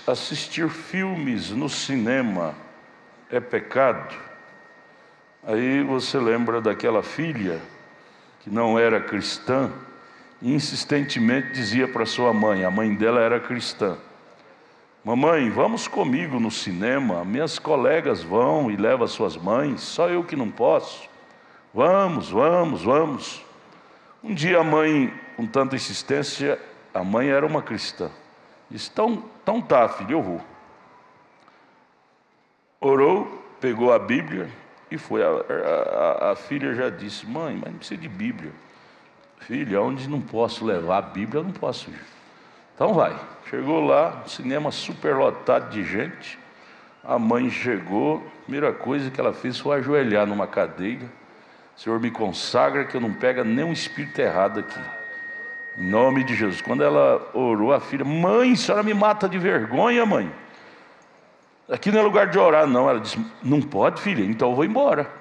Assistir filmes no cinema é pecado? Aí você lembra daquela filha que não era cristã e insistentemente dizia para sua mãe, a mãe dela era cristã: mamãe, vamos comigo no cinema, minhas colegas vão e levam suas mães, só eu que não posso. Vamos, vamos, vamos. Um dia a mãe, com tanta insistência, a mãe era uma cristã, disse: então tá, filho, eu vou. Orou, pegou a Bíblia e foi. A filha já disse: mãe, mas não precisa de Bíblia. Filha, onde não posso levar a Bíblia, eu não posso ir. Então vai. Chegou lá, cinema superlotado de gente. A mãe chegou, a primeira coisa que ela fez foi ajoelhar numa cadeira. Senhor, me consagra que eu não pego nenhum espírito errado aqui, em nome de Jesus. Quando ela orou, a filha: mãe, a senhora me mata de vergonha, mãe. Aqui não é lugar de orar, não. Ela disse: não pode, filha, então eu vou embora.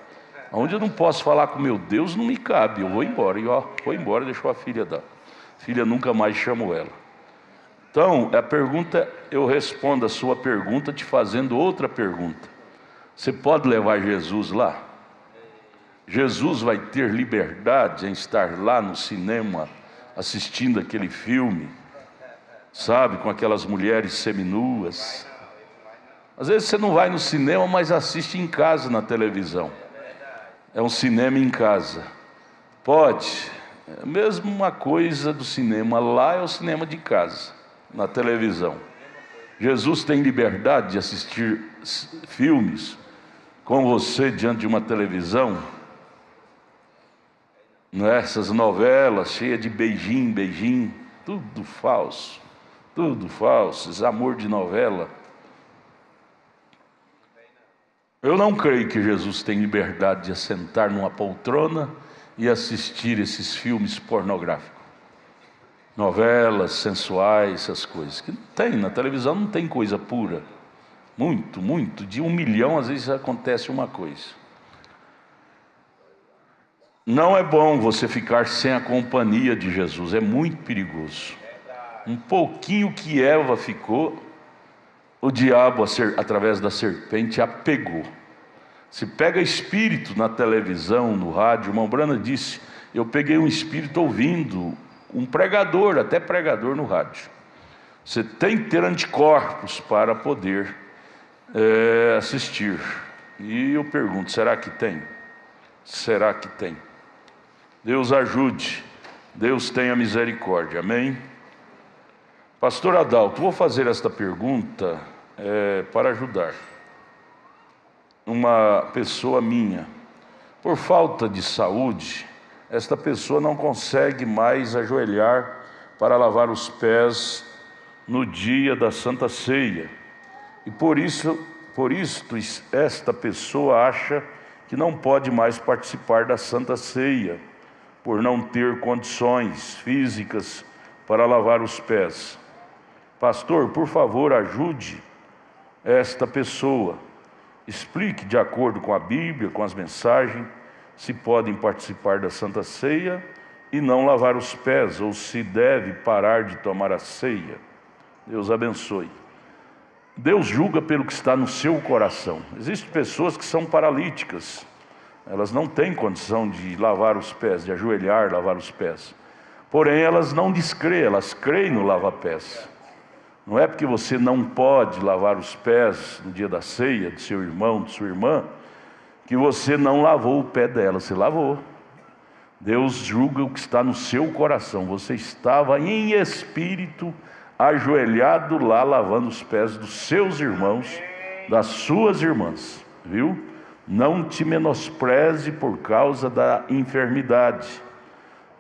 Onde eu não posso falar com meu Deus, não me cabe, eu vou embora. E foi embora, deixou a filha dar. A filha nunca mais chamou ela. Então, a pergunta, eu respondo a sua pergunta te fazendo outra pergunta: você pode levar Jesus lá? Jesus vai ter liberdade em estar lá no cinema, assistindo aquele filme, sabe, com aquelas mulheres seminuas? Às vezes você não vai no cinema, mas assiste em casa na televisão. É um cinema em casa. Pode. É a mesma coisa do cinema. Lá é o cinema de casa, na televisão. Jesus tem liberdade de assistir filmes com você diante de uma televisão? Não é? Essas novelas cheias de beijinho, beijinho, tudo falso, esses amor de novela. Eu não creio que Jesus tem liberdade de assentar numa poltrona e assistir esses filmes pornográficos, novelas sensuais, essas coisas que não tem na televisão. Não tem coisa pura, muito, de 1 milhão às vezes acontece uma coisa. Não é bom você ficar sem a companhia de Jesus, é muito perigoso. Um pouquinho que Eva ficou, o diabo, através da serpente, a pegou. Se pega espírito na televisão, no rádio. O irmão Brana disse: eu peguei um espírito ouvindo um pregador, até pregador no rádio. Você tem que ter anticorpos para poder assistir. E eu pergunto: será que tem? Será que tem? Deus ajude, Deus tenha misericórdia, amém? Pastor Adalto, vou fazer esta pergunta para ajudar uma pessoa minha. Por falta de saúde, esta pessoa não consegue mais ajoelhar para lavar os pés no dia da Santa Ceia. E por isto esta pessoa acha que não pode mais participar da Santa Ceia, por não ter condições físicas para lavar os pés. Pastor, por favor, ajude esta pessoa. Explique de acordo com a Bíblia, com as mensagens, se podem participar da Santa Ceia e não lavar os pés, ou se deve parar de tomar a ceia. Deus abençoe. Deus julga pelo que está no seu coração. Existem pessoas que são paralíticas. Elas não têm condição de lavar os pés, de ajoelhar, lavar os pés. Porém, elas não descreem, elas creem no lava-pés. Não é porque você não pode lavar os pés no dia da ceia do seu irmão, de sua irmã, que você não lavou o pé dela. Você lavou. Deus julga o que está no seu coração. Você estava em espírito, ajoelhado lá, lavando os pés dos seus irmãos, das suas irmãs. Viu? Não te menospreze por causa da enfermidade.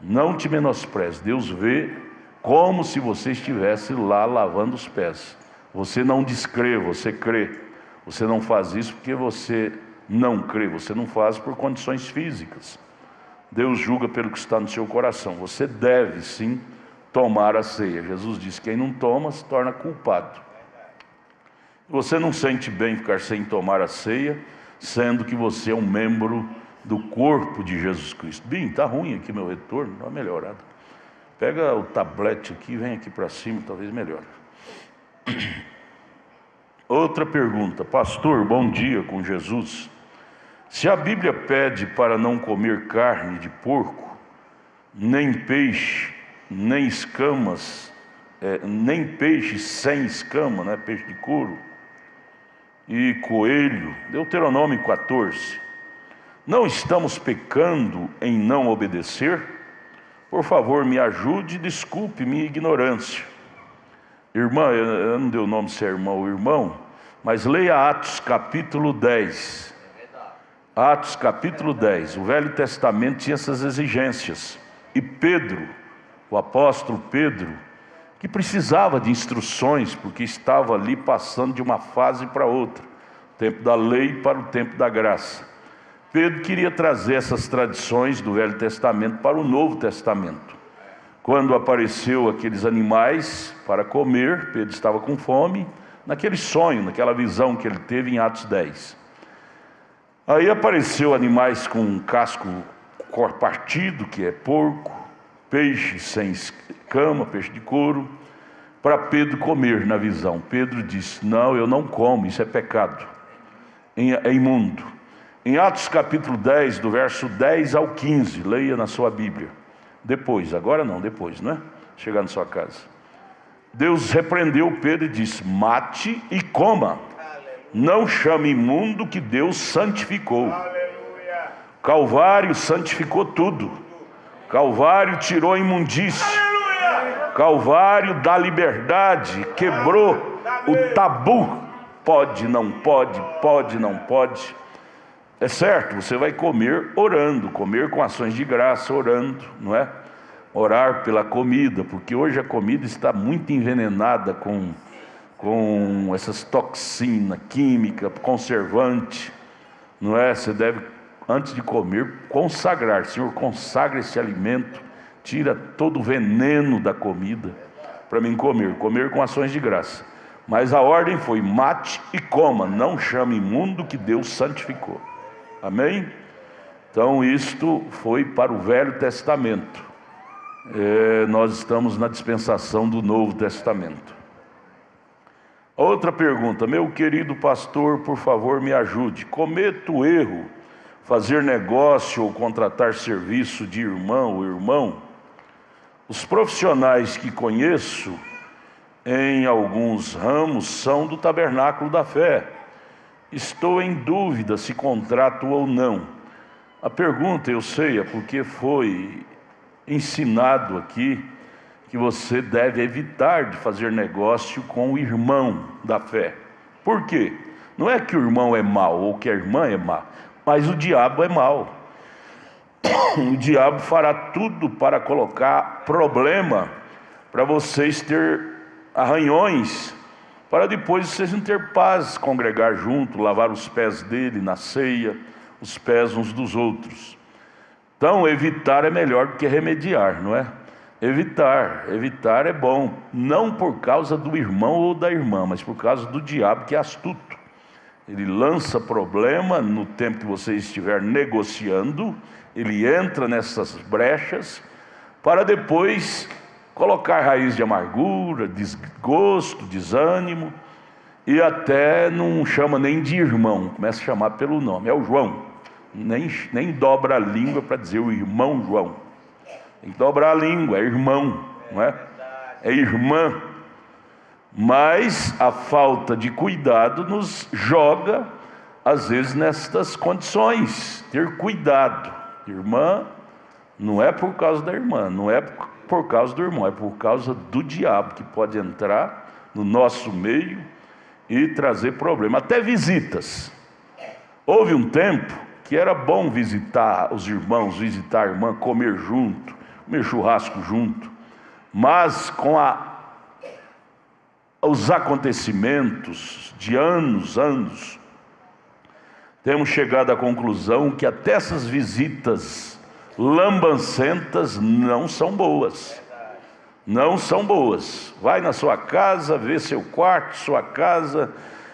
Não te menospreze. Deus vê como se você estivesse lá lavando os pés. Você não descrê, você crê. Você não faz isso porque você não crê. Você não faz por condições físicas. Deus julga pelo que está no seu coração. Você deve sim tomar a ceia. Jesus disse: quem não toma se torna culpado. Você não sente bem ficar sem tomar a ceia, sendo que você é um membro do corpo de Jesus Cristo. Bem, está ruim aqui meu retorno, não é melhorado. Pega o tablete aqui, vem aqui para cima, talvez melhore. Outra pergunta. Pastor, bom dia com Jesus. Se a Bíblia pede para não comer carne de porco, nem peixe, nem escamas, nem peixe sem escama, né? Peixe de couro, e coelho, Deuteronômio 14, não estamos pecando em não obedecer? Por favor, me ajude e desculpe minha ignorância. Irmã, eu não dei o nome se é irmão ou irmão, mas leia Atos capítulo 10. Atos capítulo 10, o Velho Testamento tinha essas exigências. E Pedro, o apóstolo Pedro, que precisava de instruções, porque estava ali passando de uma fase para outra, tempo da lei para o tempo da graça. Pedro queria trazer essas tradições do Velho Testamento para o Novo Testamento. Quando apareceu aqueles animais para comer, Pedro estava com fome, naquele sonho, naquela visão que ele teve em Atos 10. Aí apareceu animais com um casco partido, que é porco, peixe sem escama, peixe de couro, para Pedro comer na visão. Pedro disse: não, eu não como, isso é pecado, é imundo. Em Atos capítulo 10, do verso 10 ao 15, leia na sua Bíblia. Depois, agora não, depois, né? Chegar na sua casa. Deus repreendeu Pedro e disse: mate e coma. Não chame imundo que Deus santificou. Calvário santificou tudo. Calvário tirou a imundície. Calvário dá liberdade, quebrou o tabu. Pode, não pode, pode, não pode. É certo, você vai comer orando, comer com ações de graça, orando, não é? Orar pela comida, porque hoje a comida está muito envenenada com essas toxinas, química, conservante, não é? Você deve, antes de comer, consagrar. Senhor, consagra esse alimento, tira todo o veneno da comida, para mim comer com ações de graça. Mas a ordem foi: mate e coma, não chame imundo que Deus santificou. Amém? Então isto foi para o Velho Testamento. Nós estamos na dispensação do Novo Testamento. Outra pergunta. Meu querido pastor, por favor me ajude. Cometo erro fazer negócio ou contratar serviço de irmão ou irmão? Os profissionais que conheço em alguns ramos são do Tabernáculo da Fé. Estou em dúvida se contrato ou não. A pergunta, eu sei, é porque foi ensinado aqui que você deve evitar de fazer negócio com o irmão da fé. Por quê? Não é que o irmão é mau ou que a irmã é má, mas o diabo é mau. O diabo fará tudo para colocar problema, para vocês ter arranhões, para depois vocês não ter paz, congregar junto, lavar os pés dele na ceia, os pés uns dos outros. Então evitar é melhor do que remediar, não é? Evitar é bom, não por causa do irmão ou da irmã, mas por causa do diabo, que é astuto. Ele lança problema no tempo que você estiver negociando, ele entra nessas brechas, para depois colocar raiz de amargura, desgosto, desânimo, e até não chama nem de irmão, começa a chamar pelo nome, é o João, nem dobra a língua para dizer o irmão João, tem que dobrar a língua, é irmão, não é? É irmã. Mas a falta de cuidado nos joga, às vezes, nestas condições. Ter cuidado. Irmã, não é por causa da irmã, não é por causa do irmão, é por causa do diabo, que pode entrar no nosso meio e trazer problema. Até visitas. Houve um tempo que era bom visitar os irmãos, visitar a irmã, comer junto, comer churrasco junto, mas com os acontecimentos de anos, temos chegado à conclusão que até essas visitas lambancentas não são boas. Não são boas. Vai na sua casa, vê seu quarto, sua casa,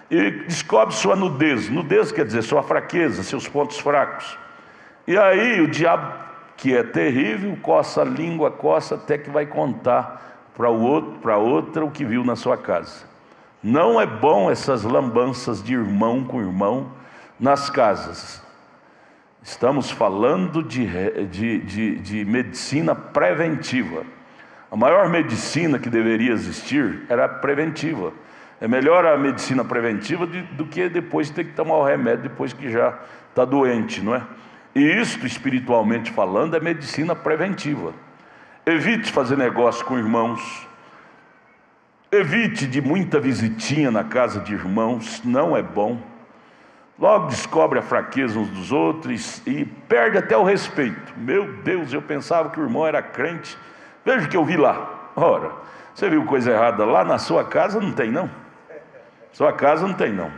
e descobre sua nudez. Nudez quer dizer sua fraqueza, seus pontos fracos. E aí o diabo que é terrível, coça a língua, coça até que vai contar para o outro, para outra, o que viu na sua casa. Não é bom essas lambanças de irmão com irmão nas casas. Estamos falando de medicina preventiva. A maior medicina que deveria existir era a preventiva. É melhor a medicina preventiva do que depois ter que tomar o remédio depois que já está doente, não é? E isto, espiritualmente falando, é medicina preventiva. Evite fazer negócio com irmãos. Evite de muita visitinha na casa de irmãos, não é bom. Logo descobre a fraqueza uns dos outros e perde até o respeito. Meu Deus, eu pensava que o irmão era crente. Veja o que eu vi lá. Ora, você viu coisa errada lá na sua casa? Não tem não. Sua casa não tem não.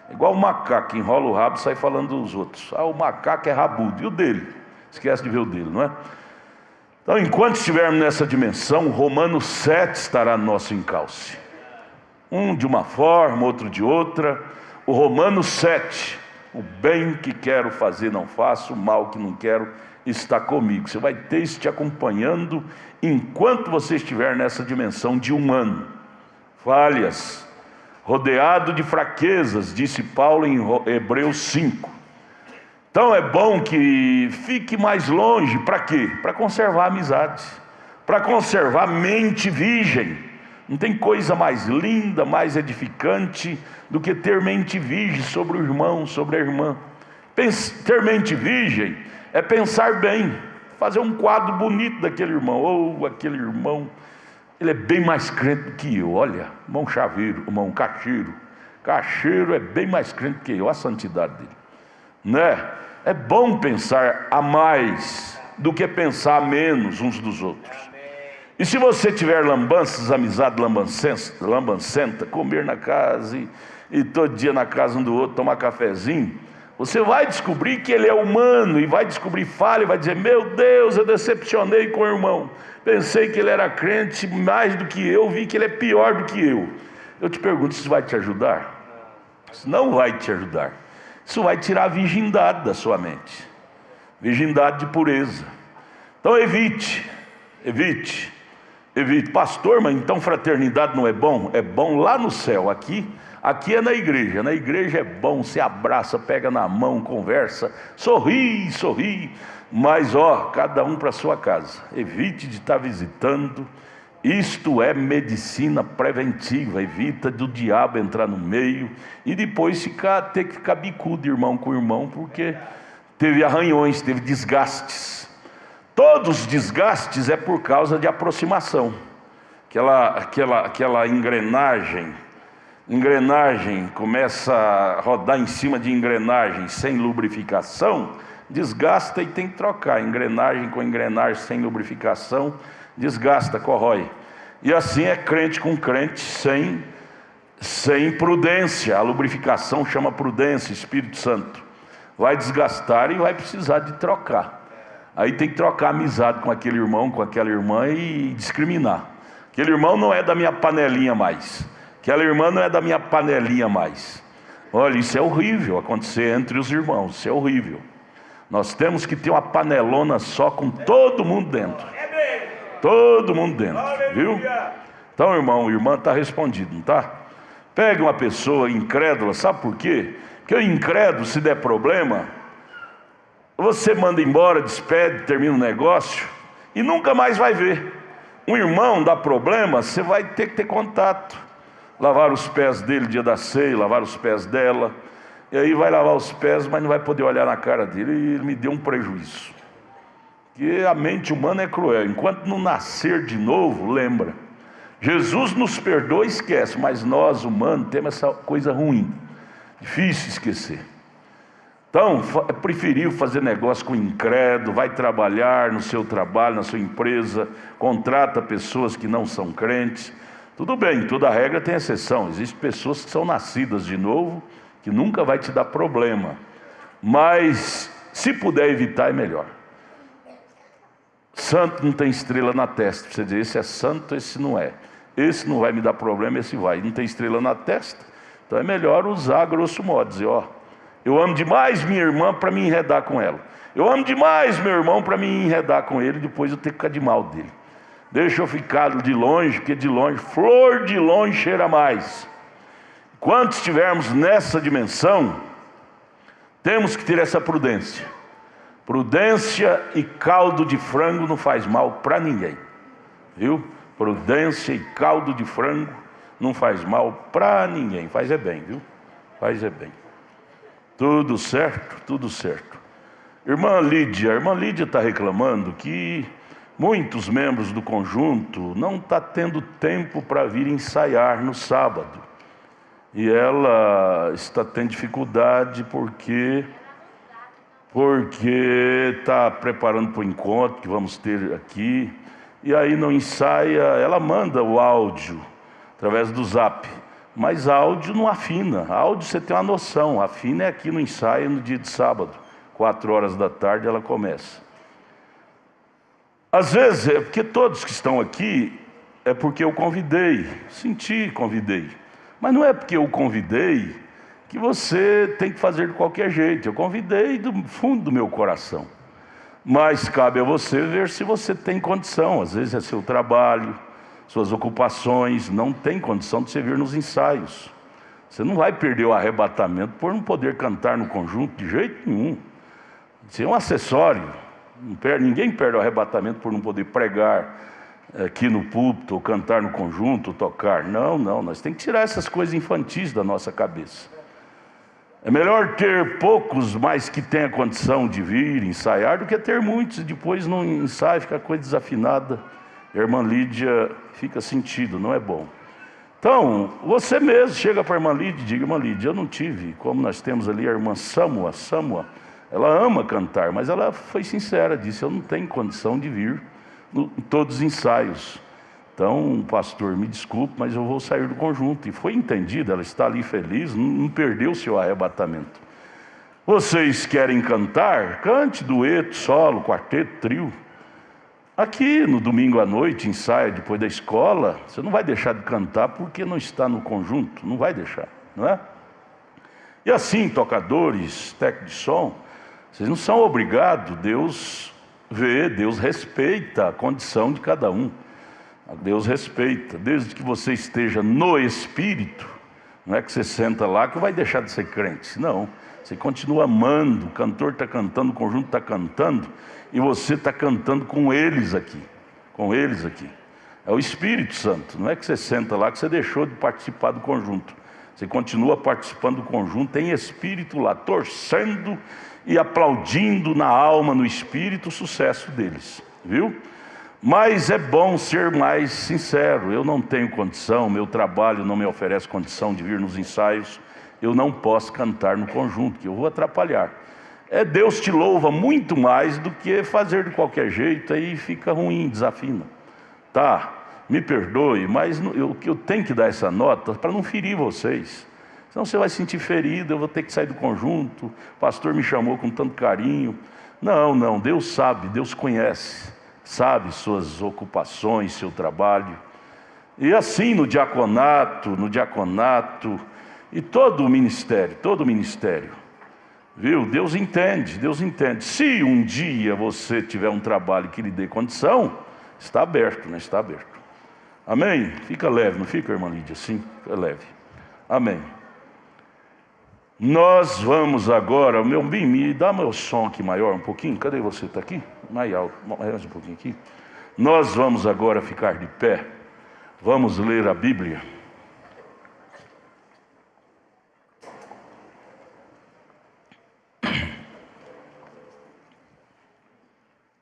É igual o macaco que enrola o rabo e sai falando dos outros. Ah, o macaco é rabudo. E o dele? Esquece de ver o dele, não é? Então, enquanto estivermos nessa dimensão, Romanos 7 estará no nosso encalce. Um de uma forma, outro de outra. O Romanos 7, o bem que quero fazer não faço, o mal que não quero está comigo. Você vai ter isso te acompanhando enquanto você estiver nessa dimensão de humano. Falhas, rodeado de fraquezas, disse Paulo em Hebreus 5. Então é bom que fique mais longe, para quê? Para conservar a amizade, para conservar a mente virgem. Não tem coisa mais linda, mais edificante do que ter mente virgem sobre o irmão, sobre a irmã. Ter mente virgem é pensar bem, fazer um quadro bonito daquele irmão. Ou aquele irmão, ele é bem mais crente do que eu. Olha, irmão Chaveiro, irmão Cacheiro. Cacheiro é bem mais crente que eu, a santidade dele, né? É bom pensar a mais do que pensar a menos uns dos outros. E se você tiver lambanças, amizade lambancenta, comer na casa e todo dia na casa um do outro, tomar cafezinho, você vai descobrir que ele é humano e vai descobrir falha e vai dizer: meu Deus, eu decepcionei com o irmão. Pensei que ele era crente mais do que eu, vi que ele é pior do que eu. Eu te pergunto, isso vai te ajudar? Isso não vai te ajudar. Isso vai tirar a virgindade da sua mente. Virgindade de pureza. Então evite. Pastor, mas então fraternidade não é bom? É bom lá no céu. Aqui é na igreja. Na igreja é bom, se abraça, pega na mão, conversa, sorri. Mas cada um para sua casa. Evite de estar visitando. Isto é medicina preventiva. Evita do diabo entrar no meio e depois ter que ficar bicudo irmão com irmão, porque teve arranhões, teve desgastes. Todos os desgastes é por causa de aproximação. Aquela engrenagem começa a rodar em cima de engrenagem sem lubrificação, desgasta e tem que trocar. Engrenagem com engrenagem sem lubrificação, desgasta, corrói. E assim é crente com crente sem prudência. A lubrificação chama prudência, Espírito Santo. Vai desgastar e vai precisar de trocar. Aí tem que trocar amizade com aquele irmão, com aquela irmã e discriminar. Aquele irmão não é da minha panelinha mais. Aquela irmã não é da minha panelinha mais. Olha, isso é horrível acontecer entre os irmãos. Isso é horrível. Nós temos que ter uma panelona só com todo mundo dentro. Todo mundo dentro, viu? Então, irmão, irmã, está respondido, não está? Pega uma pessoa incrédula, sabe por quê? Porque o incrédulo, se der problema, você manda embora, despede, termina o negócio e nunca mais vai ver. Um irmão dá problema, você vai ter que ter contato. Lavar os pés dele dia da ceia, lavar os pés dela. E aí vai lavar os pés, mas não vai poder olhar na cara dele. E ele me deu um prejuízo. Porque a mente humana é cruel. Enquanto não nascer de novo, lembra. Jesus nos perdoa e esquece, mas nós, humanos, temos essa coisa ruim. Difícil esquecer. Então, é preferível fazer negócio com incrédulo, vai trabalhar no seu trabalho, na sua empresa, contrata pessoas que não são crentes. Tudo bem, toda regra tem exceção. Existem pessoas que são nascidas de novo, que nunca vai te dar problema. Mas, se puder evitar, é melhor. Santo não tem estrela na testa. Você diz, esse é santo, esse não é. Esse não vai me dar problema, esse vai. Não tem estrela na testa. Então é melhor usar, grosso modo, dizer, Eu amo demais minha irmã para me enredar com ela. Eu amo demais meu irmão para me enredar com ele, depois eu tenho que ficar de mal dele. Deixa eu ficar de longe, porque de longe, flor de longe cheira mais. Quando estivermos nessa dimensão, temos que ter essa prudência. Prudência e caldo de frango não faz mal para ninguém. Viu? Prudência e caldo de frango não faz mal para ninguém. Faz é bem, viu? Faz é bem. Tudo certo? Tudo certo. A irmã Lídia está reclamando que muitos membros do conjunto não estão tendo tempo para vir ensaiar no sábado. E ela está tendo dificuldade porque está preparando para o encontro que vamos ter aqui. E aí não ensaia, ela manda o áudio através do Zap. Mas áudio não afina. Áudio você tem uma noção, afina é aqui no ensaio no dia de sábado. 4 horas da tarde ela começa. Às vezes é porque todos que estão aqui é porque eu convidei, convidei. Mas não é porque eu convidei que você tem que fazer de qualquer jeito. Eu convidei do fundo do meu coração. Mas cabe a você ver se você tem condição. Às vezes é seu trabalho, suas ocupações, não tem condição de você vir nos ensaios. Você não vai perder o arrebatamento por não poder cantar no conjunto de jeito nenhum. Isso é um acessório. Ninguém perde o arrebatamento por não poder pregar aqui no púlpito, ou cantar no conjunto, ou tocar. Não, nós temos que tirar essas coisas infantis da nossa cabeça. É melhor ter poucos, mas que tenha condição de vir ensaiar, do que ter muitos e depois não ensaia, fica coisa desafinada. A irmã Lídia fica sentido, não é bom. Então, você mesmo chega para a irmã Lídia e diga: irmã Lídia, eu não tive, como nós temos ali a irmã Samua, ela ama cantar, mas ela foi sincera, disse: eu não tenho condição de vir em todos os ensaios. Então, pastor, me desculpe, mas eu vou sair do conjunto. E foi entendida, ela está ali feliz, não perdeu o seu arrebatamento. Vocês querem cantar? Cante dueto, solo, quarteto, trio. Aqui no domingo à noite, ensaia depois da escola. Você não vai deixar de cantar porque não está no conjunto, não vai deixar, não é? E assim, tocadores, técnicos de som, vocês não são obrigados. Deus vê, Deus respeita a condição de cada um. Deus respeita, desde que você esteja no Espírito. Não é que você senta lá que vai deixar de ser crente. Não, você continua amando. O cantor está cantando, o conjunto está cantando, e você está cantando com eles aqui. Com eles aqui. É o Espírito Santo. Não é que você senta lá que você deixou de participar do conjunto. Você continua participando do conjunto, tem Espírito lá, torcendo e aplaudindo na alma, no Espírito, o sucesso deles. Viu? Mas é bom ser mais sincero. Eu não tenho condição, meu trabalho não me oferece condição de vir nos ensaios. Eu não posso cantar no conjunto, que eu vou atrapalhar. Deus te louva muito mais do que fazer de qualquer jeito, aí fica ruim, desafina. Tá, me perdoe, mas eu tenho que dar essa nota para não ferir vocês. Senão você vai sentir ferido, eu vou ter que sair do conjunto. O pastor me chamou com tanto carinho. Não, Deus sabe, Deus conhece. Sabe suas ocupações, seu trabalho. E assim no diaconato, e todo o ministério. Viu? Deus entende. Se um dia você tiver um trabalho que lhe dê condição, está aberto, né? Está aberto. Amém? Fica leve, não fica, irmã Lídia? Sim, fica leve. Amém. Nós vamos agora, me dá meu som aqui maior um pouquinho. Cadê você? Está aqui? Mais alto, mais um pouquinho aqui. Nós vamos agora ficar de pé. Vamos ler a Bíblia.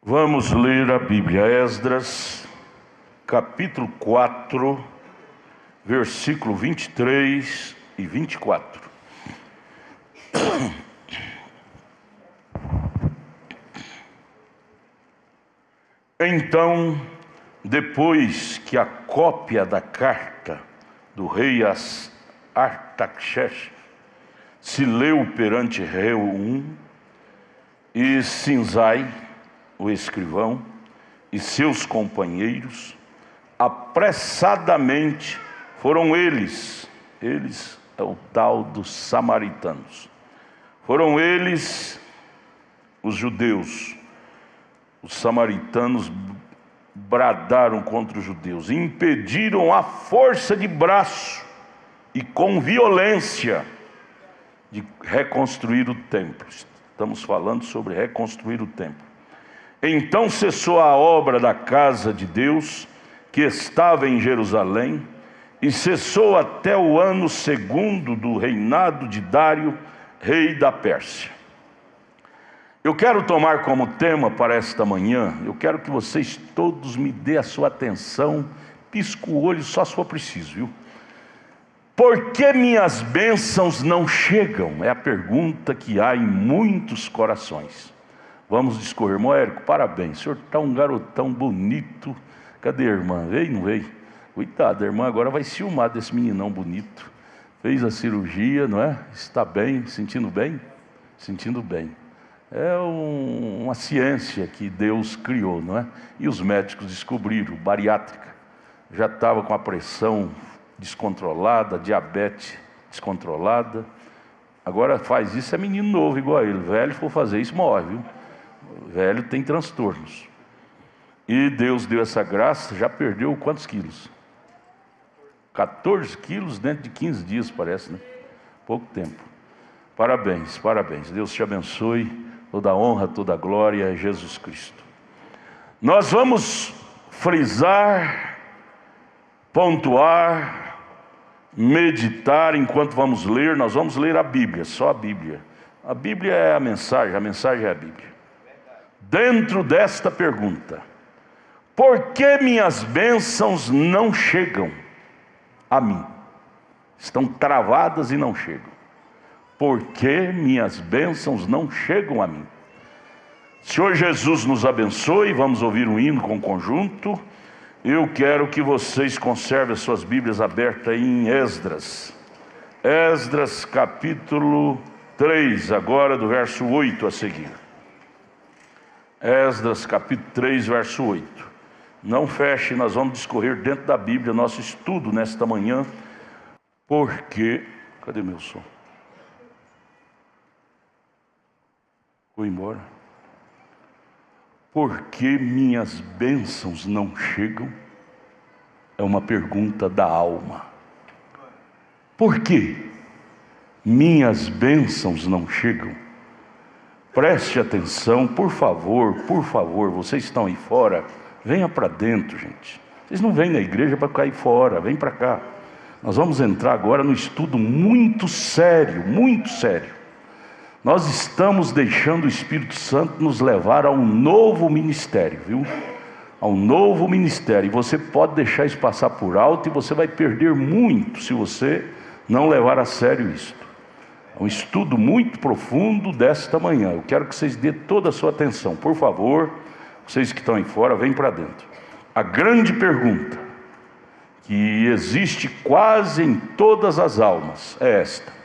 Vamos ler a Bíblia. Esdras, capítulo 4, versículo 23 e 24. Então, depois que a cópia da carta do rei Artaxerxes se leu perante Reum e Sinzai, o escrivão, e seus companheiros, apressadamente foram eles é o tal dos samaritanos, Foram eles, os judeus. Os samaritanos bradaram contra os judeus, impediram a força de braço e com violência de reconstruir o templo. Estamos falando sobre reconstruir o templo. Então cessou a obra da casa de Deus, que estava em Jerusalém, e cessou até o ano 2º do reinado de Dário, rei da Pérsia. Eu quero tomar como tema para esta manhã, eu quero que vocês todos me dêem a sua atenção, pisca o olho só se for preciso, viu? Por que minhas bênçãos não chegam? É a pergunta que há em muitos corações. Vamos discorrer. Irmão Érico, parabéns, o senhor está um garotão bonito. Cadê a irmã? Veio, não veio? Coitada, a irmã agora vai ciumar desse meninão bonito. Fez a cirurgia, não é? Está bem, sentindo bem? Sentindo bem. É uma ciência que Deus criou, não é? E os médicos descobriram, bariátrica. Já estava com a pressão descontrolada, diabetes descontrolada. Agora faz isso, é menino novo igual a ele. Velho, for fazer isso, morre, viu? Velho tem transtornos. E Deus deu essa graça, já perdeu quantos quilos? 14 quilos dentro de 15 dias, parece, né? Pouco tempo. Parabéns, parabéns. Deus te abençoe. Toda a honra, toda a glória a Jesus Cristo. Nós vamos frisar, pontuar, meditar enquanto vamos ler. Nós vamos ler a Bíblia, só a Bíblia. A Bíblia é a mensagem é a Bíblia. Dentro desta pergunta: por que minhas bênçãos não chegam a mim? Estão travadas e não chegam. Por que minhas bênçãos não chegam a mim? Senhor Jesus nos abençoe. Vamos ouvir um hino com conjunto. Eu quero que vocês conservem as suas Bíblias abertas aí em Esdras. Esdras capítulo 3, agora do verso 8 a seguir. Esdras capítulo 3, verso 8. Não feche, nós vamos discorrer dentro da Bíblia nosso estudo nesta manhã. Porque... Cadê meu som? Vou embora. Por que minhas bênçãos não chegam? É uma pergunta da alma. Por que minhas bênçãos não chegam? Preste atenção, por favor, vocês estão aí fora, venha para dentro, gente. Vocês não vêm na igreja para cair fora, vem para cá. Nós vamos entrar agora no estudo muito sério, muito sério. Nós estamos deixando o Espírito Santo nos levar a um novo ministério, viu? A um novo ministério. E você pode deixar isso passar por alto e você vai perder muito se você não levar a sério isso. É um estudo muito profundo desta manhã. Eu quero que vocês dêem toda a sua atenção. Por favor, vocês que estão aí fora, vem para dentro. A grande pergunta que existe quase em todas as almas é esta: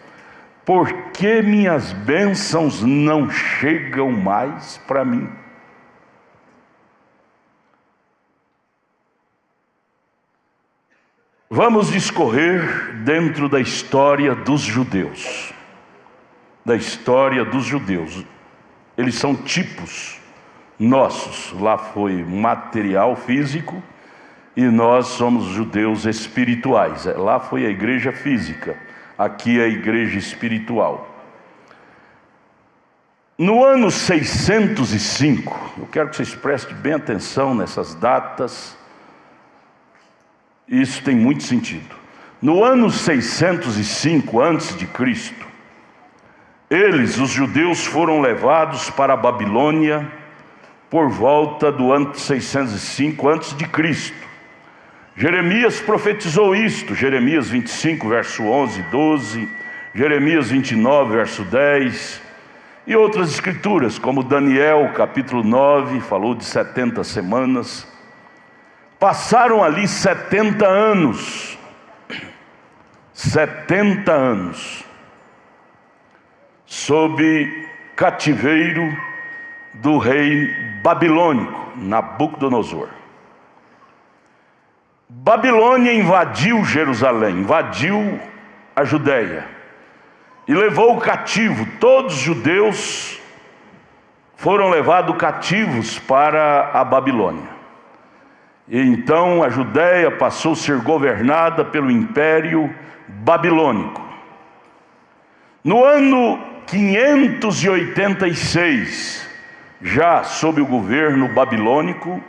por que minhas bênçãos não chegam mais para mim? Vamos discorrer dentro da história dos judeus. Da história dos judeus. Eles são tipos nossos. Lá foi material, físico, e nós somos judeus espirituais. Lá foi a igreja física. Aqui é a igreja espiritual. No ano 605, eu quero que vocês prestem bem atenção nessas datas, isso tem muito sentido. No ano 605 a.C., eles, os judeus, foram levados para a Babilônia por volta do ano 605 a.C. Jeremias profetizou isto, Jeremias 25, verso 11 e 12, Jeremias 29, verso 10, e outras escrituras, como Daniel, capítulo 9, falou de 70 semanas. Passaram ali 70 anos, 70 anos, sob cativeiro do rei babilônico, Nabucodonosor. Babilônia invadiu Jerusalém, invadiu a Judéia. e levou cativo. Todos os judeus foram levados cativos para a Babilônia. E então a Judéia passou a ser governada pelo Império Babilônico. No ano 586, já sob o governo babilônico,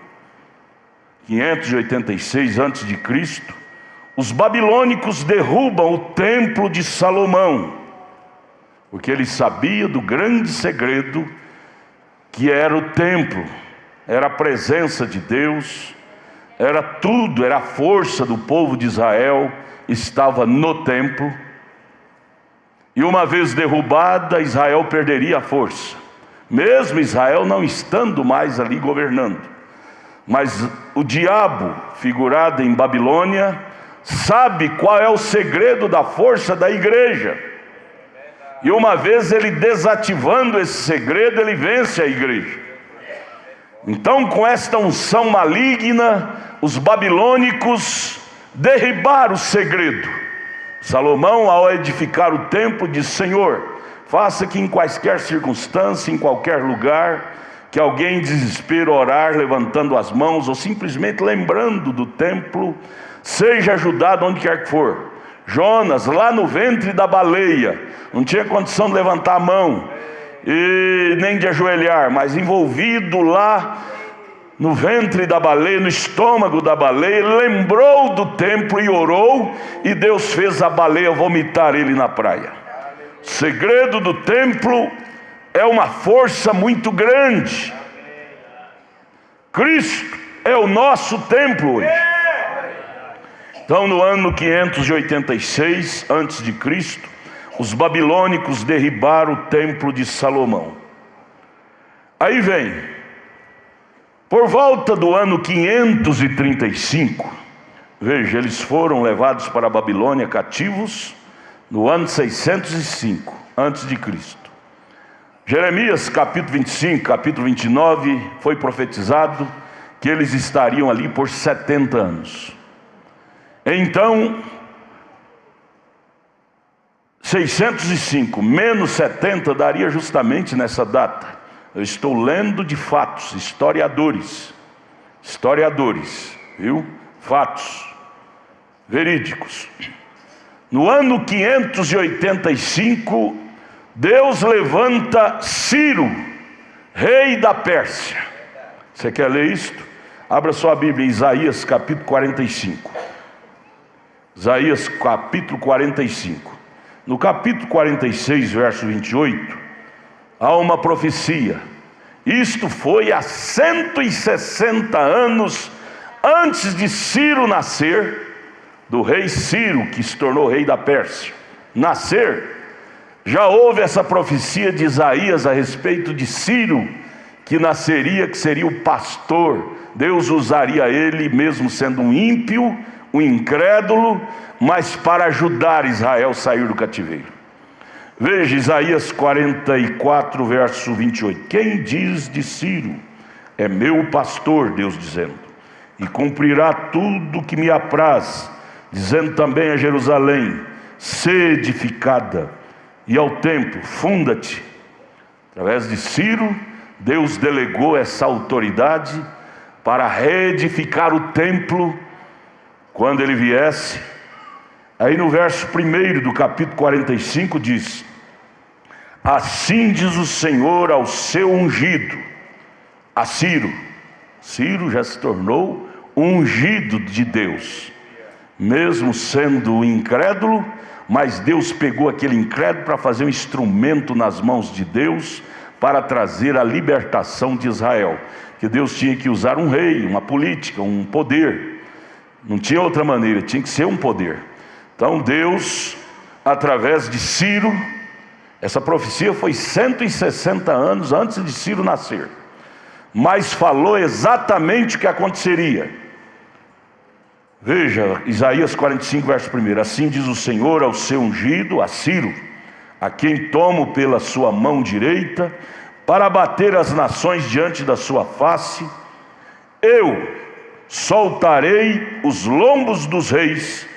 586 a.C., os babilônicos derrubam o templo de Salomão, porque eles sabiam do grande segredo que era o templo, era a presença de Deus, era tudo, era a força do povo de Israel, estava no templo. E uma vez derrubada, Israel perderia a força, mesmo Israel não estando mais ali governando. Mas o diabo, figurado em Babilônia, sabe qual é o segredo da força da igreja. E uma vez ele desativando esse segredo, ele vence a igreja. Então, com esta unção maligna, os babilônicos derribaram o segredo. Salomão, ao edificar o templo, disse: Senhor, faça que em quaisquer circunstâncias, em qualquer lugar, que alguém em desespero orar, levantando as mãos, ou simplesmente lembrando do templo, seja ajudado onde quer que for. Jonas, lá no ventre da baleia, não tinha condição de levantar a mão, e nem de ajoelhar, mas envolvido lá no ventre da baleia, no estômago da baleia, ele lembrou do templo e orou, e Deus fez a baleia vomitar ele na praia. O segredo do templo é uma força muito grande. Cristo é o nosso templo hoje. Então, no ano 586 a.C., os babilônicos derribaram o templo de Salomão. Aí vem, por volta do ano 535, veja, eles foram levados para a Babilônia cativos no ano 605 a.C. Jeremias capítulo 25, capítulo 29, foi profetizado que eles estariam ali por 70 anos. Então, 605 menos 70 daria justamente nessa data. Eu estou lendo de fatos, historiadores, viu? Fatos verídicos. No ano 585, Deus levanta Ciro, rei da Pérsia. Você quer ler isto? Abra sua Bíblia em Isaías capítulo 45. Isaías capítulo 45. No capítulo 46, verso 28, há uma profecia. Isto foi há 160 anos antes de Ciro nascer, do rei Ciro, que se tornou rei da Pérsia, nascer. Já houve essa profecia de Isaías a respeito de Ciro, que nasceria, que seria o pastor. Deus usaria ele, mesmo sendo um ímpio, um incrédulo, mas para ajudar Israel a sair do cativeiro. Veja Isaías 44, verso 28. Quem diz de Ciro? É meu pastor, Deus dizendo, e cumprirá tudo que me apraz, dizendo também a Jerusalém: sê edificada, e ao templo, funda-te. Através de Ciro, Deus delegou essa autoridade para reedificar o templo quando ele viesse. Aí no verso 1 do capítulo 45 diz: assim diz o Senhor ao seu ungido, a Ciro. Ciro já se tornou ungido de Deus, mesmo sendo incrédulo, mas Deus pegou aquele incrédulo para fazer um instrumento nas mãos de Deus, para trazer a libertação de Israel. Que Deus tinha que usar um rei, uma política, um poder, não tinha outra maneira, tinha que ser um poder. Então Deus, através de Ciro, essa profecia foi 160 anos antes de Ciro nascer, mas falou exatamente o que aconteceria. Veja, Isaías 45, verso 1. Assim diz o Senhor ao seu ungido, a Ciro, a quem tomo pela sua mão direita, para abater as nações diante da sua face: eu soltarei os lombos dos reis,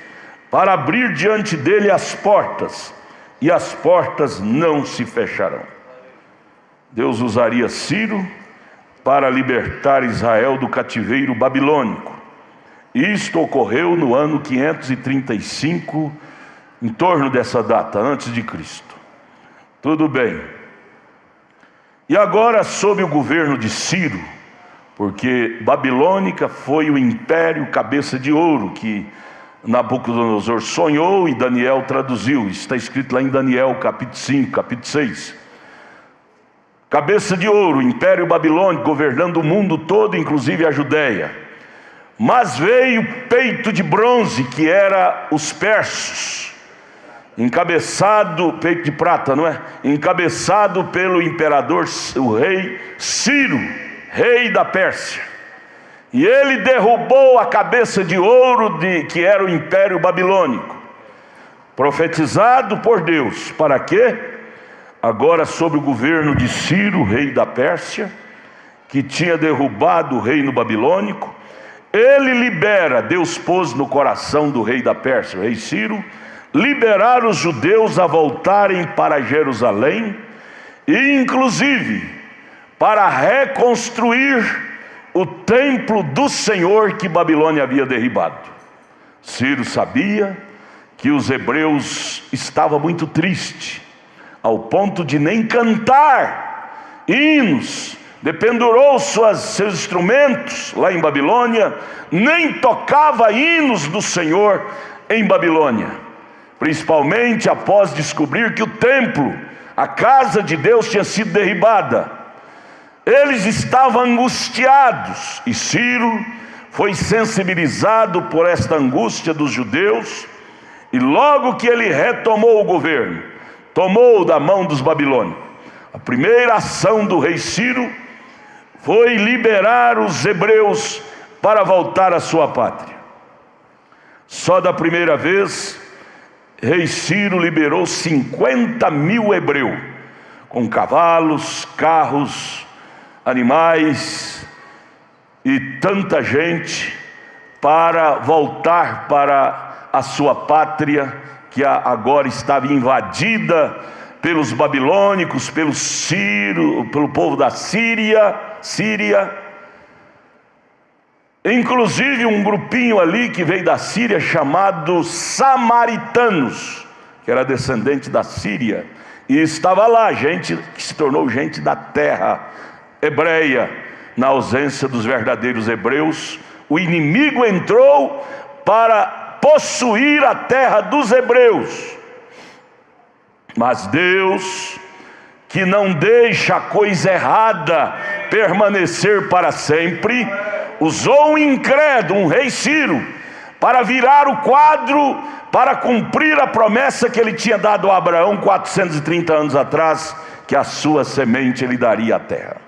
para abrir diante dele as portas, e as portas não se fecharão. Deus usaria Ciro para libertar Israel do cativeiro babilônico. Isto ocorreu no ano 535, em torno dessa data, antes de Cristo. Tudo bem. E agora, sob o governo de Ciro, porque Babilônica foi o império cabeça de ouro que Nabucodonosor sonhou e Daniel traduziu. Está escrito lá em Daniel capítulo 5, capítulo 6. Cabeça de ouro, império babilônico, governando o mundo todo, inclusive a Judéia. Mas veio peito de bronze, que era os persas, encabeçado, peito de prata, não é? Encabeçado pelo imperador, o rei Ciro, rei da Pérsia. E ele derrubou a cabeça de ouro que era o império babilônico, profetizado por Deus. Para quê? Agora, sob o governo de Ciro, rei da Pérsia, que tinha derrubado o reino babilônico, ele libera, Deus pôs no coração do rei da Pérsia, o rei Ciro, liberar os judeus a voltarem para Jerusalém e inclusive para reconstruir o templo do Senhor que Babilônia havia derribado. Ciro sabia que os hebreus estavam muito tristes, ao ponto de nem cantar hinos, dependurou seus instrumentos lá em Babilônia, nem tocava hinos do Senhor em Babilônia, principalmente após descobrir que o templo, a casa de Deus, tinha sido derribada. Eles estavam angustiados, e Ciro foi sensibilizado por esta angústia dos judeus, e logo que ele retomou o governo, tomou da mão dos babilônicos, a primeira ação do rei Ciro foi liberar os hebreus para voltar à sua pátria. Só da primeira vez, rei Ciro liberou 50.000 hebreus, com cavalos, carros, animais e tanta gente, para voltar para a sua pátria, que agora estava invadida pelos babilônicos, pelo povo da Síria, inclusive um grupinho ali que veio da Síria chamado samaritanos, que era descendente da Síria, e estava lá gente que se tornou gente da terra hebreia. Na ausência dos verdadeiros hebreus, o inimigo entrou para possuir a terra dos hebreus. Mas Deus, que não deixa a coisa errada permanecer para sempre, usou um incrédulo, um rei Ciro, para virar o quadro, para cumprir a promessa que ele tinha dado a Abraão 430 anos atrás, que a sua semente lhe daria a terra.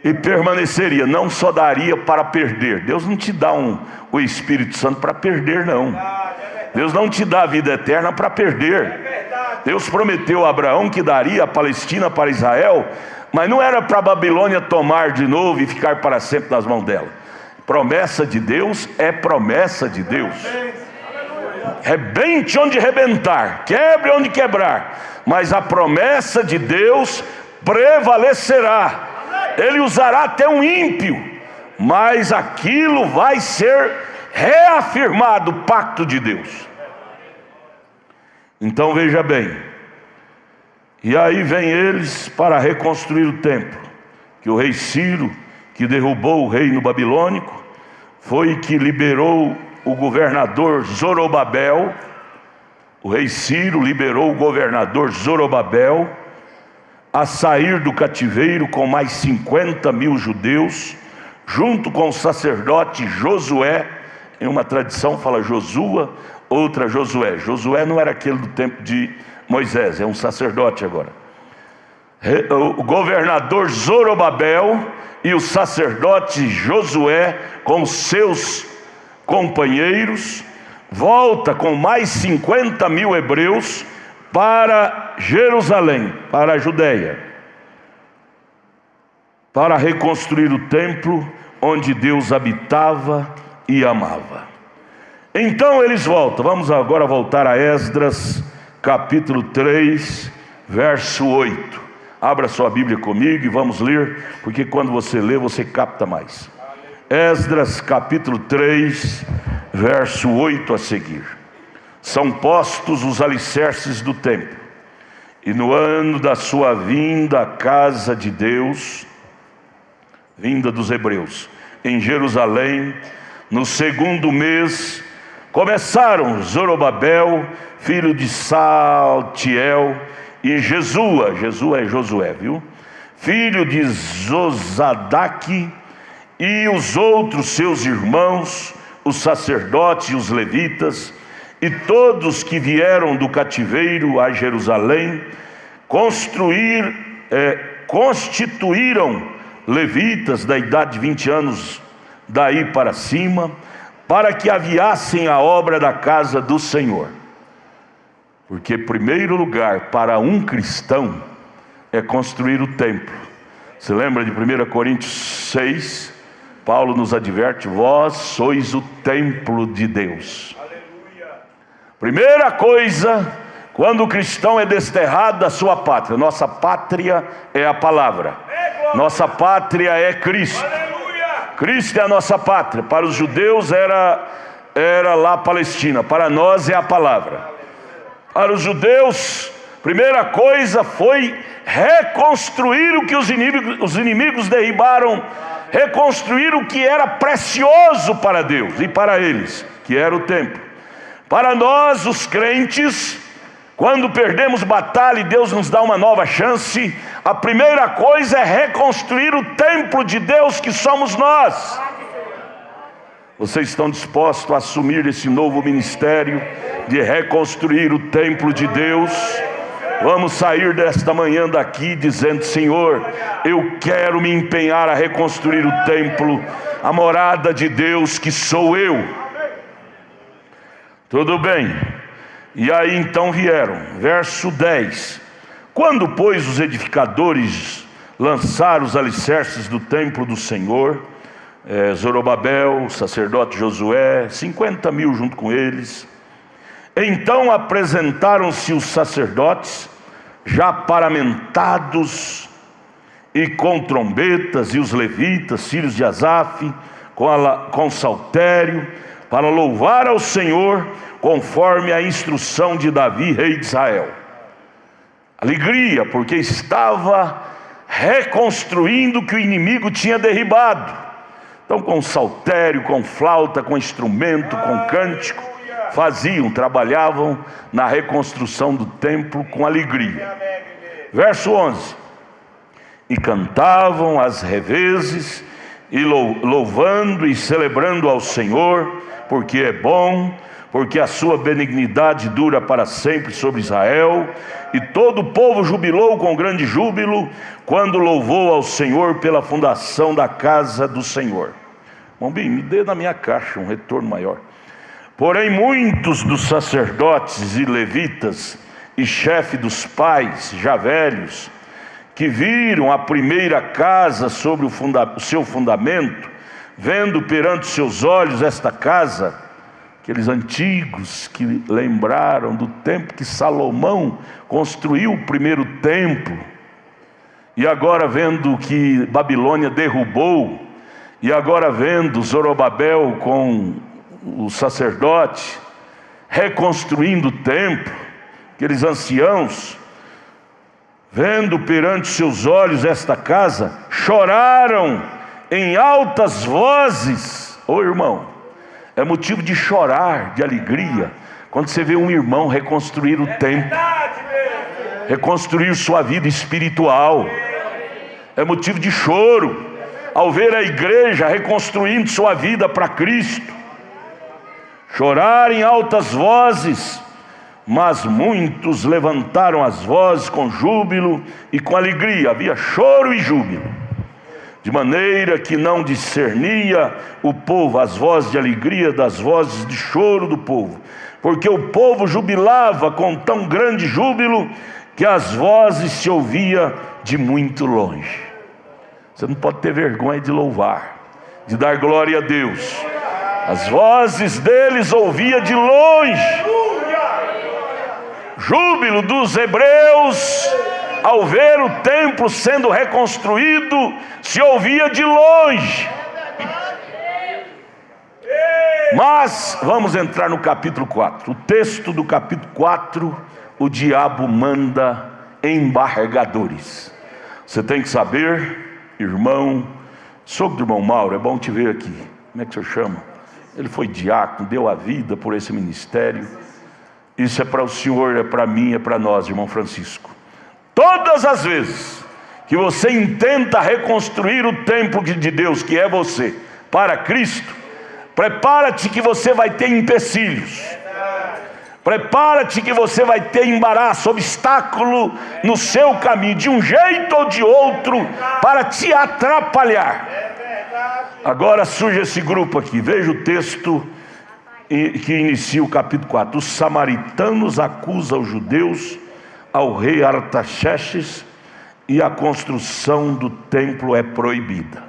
E permaneceria, não só daria para perder. Deus não te dá o Espírito Santo para perder, não. Deus não te dá a vida eterna para perder. Deus prometeu a Abraão que daria a Palestina para Israel, mas não era para a Babilônia tomar de novo e ficar para sempre nas mãos dela. Promessa de Deus é promessa de Deus. Rebente onde rebentar, quebre onde quebrar, mas a promessa de Deus prevalecerá. Ele usará até um ímpio, mas aquilo vai ser reafirmado, o pacto de Deus. Então veja bem, e aí vem eles para reconstruir o templo, que o rei Ciro, que derrubou o reino babilônico, foi que liberou o governador Zorobabel. O rei Ciro liberou o governador Zorobabel a sair do cativeiro com mais 50.000 judeus, junto com o sacerdote Josué. Em uma tradição fala Josua, outra Josué. Josué não era aquele do tempo de Moisés, é um sacerdote agora. O governador Zorobabel e o sacerdote Josué, com seus companheiros, volta com mais 50.000 hebreus para Jerusalém, para a Judéia, para reconstruir o templo onde Deus habitava e amava. Então eles voltam. Vamos agora voltar a Esdras capítulo 3, verso 8. Abra sua Bíblia comigo e vamos ler, porque quando você lê, você capta mais. Esdras, capítulo 3, verso 8 a seguir. São postos os alicerces do templo, e no ano da sua vinda à casa de Deus, vinda dos hebreus, em Jerusalém, no segundo mês, começaram Zorobabel, filho de Saltiel, e Jesua é Josué, viu? Filho de Zosadaque, e os outros seus irmãos, os sacerdotes e os levitas, e todos que vieram do cativeiro a Jerusalém, constituíram levitas da idade de 20 anos daí para cima, para que aviassem a obra da casa do Senhor. Porque primeiro lugar para um cristão é construir o templo. Você lembra de 1 Coríntios 6? Paulo nos adverte: vós sois o templo de Deus. Aleluia. Primeira coisa, quando o cristão é desterrado da sua pátria, nossa pátria é a palavra, nossa pátria é Cristo. Cristo é a nossa pátria. Para os judeus era lá a Palestina, para nós é a palavra. Para os judeus, primeira coisa foi reconstruir o que os inimigos derribaram, reconstruir o que era precioso para Deus e para eles, que era o templo. Para nós, os crentes, quando perdemos batalha e Deus nos dá uma nova chance, a primeira coisa é reconstruir o templo de Deus que somos nós. Vocês estão dispostos a assumir esse novo ministério de reconstruir o templo de Deus? Vamos sair desta manhã daqui dizendo: Senhor, eu quero me empenhar a reconstruir o templo, a morada de Deus que sou eu. Tudo bem. E aí então vieram, verso 10. Quando, pois, os edificadores lançaram os alicerces do templo do Senhor, Zorobabel, o sacerdote Josué, 50 mil junto com eles, então apresentaram-se os sacerdotes, já paramentados e com trombetas, e os levitas, filhos de Asaf, com saltério, para louvar ao Senhor, conforme a instrução de Davi, rei de Israel. Alegria, porque estava reconstruindo o que o inimigo tinha derribado. Então, com saltério, com flauta, com instrumento, com cântico, trabalhavam na reconstrução do templo com alegria. Verso 11. E cantavam às revezes, e louvando e celebrando ao Senhor, porque é bom, porque a sua benignidade dura para sempre sobre Israel. E todo o povo jubilou com grande júbilo, quando louvou ao Senhor pela fundação da casa do Senhor. Bombim, me dê na minha caixa um retorno maior. Porém, muitos dos sacerdotes e levitas e chefe dos pais, já velhos, que viram a primeira casa sobre o seu fundamento, vendo perante seus olhos esta casa, aqueles antigos que lembraram do tempo que Salomão construiu o primeiro templo, e agora vendo que Babilônia derrubou, e agora vendo Zorobabel com o sacerdote reconstruindo o templo, aqueles anciãos, vendo perante seus olhos esta casa, choraram em altas vozes. Ô irmão, é motivo de chorar, de alegria, quando você vê um irmão reconstruir o templo, reconstruir sua vida espiritual. É motivo de choro ao ver a igreja reconstruindo sua vida para Cristo. Chorar em altas vozes, mas muitos levantaram as vozes com júbilo e com alegria. Havia choro e júbilo, de maneira que não discernia o povo as vozes de alegria das vozes de choro do povo, porque o povo jubilava com tão grande júbilo que as vozes se ouvia de muito longe. Você não pode ter vergonha de louvar, de dar glória a Deus. As vozes deles ouvia de longe. Júbilo. júbilo dos hebreus ao ver o templo sendo reconstruído se ouvia de longe. Mas vamos entrar no capítulo 4. O texto do capítulo 4, o diabo manda embargadores. Você tem que saber, irmão, sogro do irmão Mauro, é bom te ver aqui. Como é que o senhor chama? Ele foi diácono, deu a vida por esse ministério. Isso é para o senhor, é para mim, é para nós, irmão Francisco. Todas as vezes que você intenta reconstruir o templo de Deus, que é você, para Cristo, prepara-te que você vai ter empecilhos. Prepara-te que você vai ter embaraço, obstáculo no seu caminho, de um jeito ou de outro, para te atrapalhar. Agora surge esse grupo aqui, veja o texto que inicia o capítulo 4. Os samaritanos acusam os judeus ao rei Artaxerxes e a construção do templo é proibida.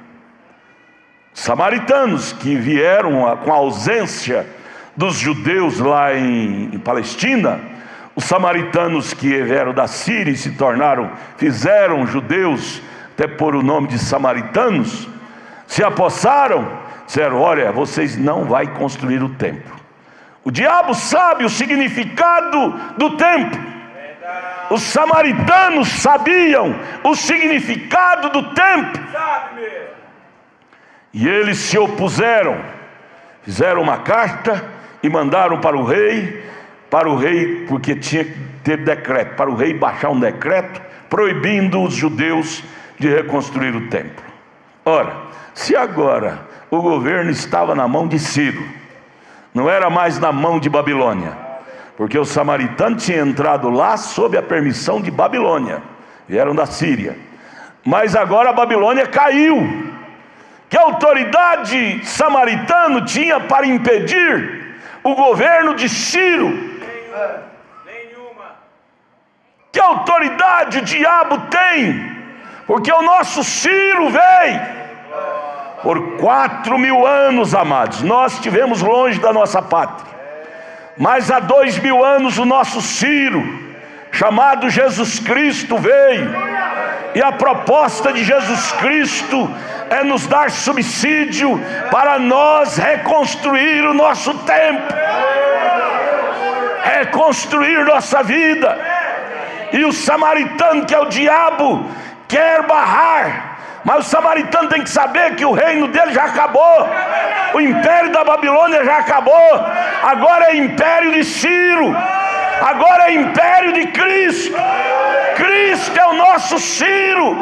Samaritanos que vieram com a ausência dos judeus lá em Palestina, os samaritanos que vieram da Síria e se fizeram judeus, até por o nome de samaritanos, se apossaram, disseram: olha, vocês não vão construir o templo. O diabo sabe o significado do templo. Os samaritanos sabiam o significado do templo. E eles se opuseram, fizeram uma carta e mandaram para o rei, porque tinha que ter decreto, para o rei baixar um decreto proibindo os judeus de reconstruir o templo. Ora, se agora o governo estava na mão de Ciro, não era mais na mão de Babilônia, porque os samaritanos tinham entrado lá sob a permissão de Babilônia, vieram da Síria, mas agora a Babilônia caiu. Que autoridade samaritano tinha para impedir o governo de Ciro? Nenhuma. Que autoridade o diabo tem? Porque o nosso Ciro veio. Por 4.000 anos, amados, nós estivemos longe da nossa pátria. Mas há 2.000 anos o nosso Ciro, chamado Jesus Cristo, veio. E a proposta de Jesus Cristo é nos dar subsídio para nós reconstruir o nosso templo, reconstruir nossa vida. E o samaritano, que é o diabo, quer barrar, mas o samaritano tem que saber que o reino dele já acabou, o império da Babilônia já acabou, agora é império de Ciro, agora é império de Cristo. Cristo é o nosso Ciro.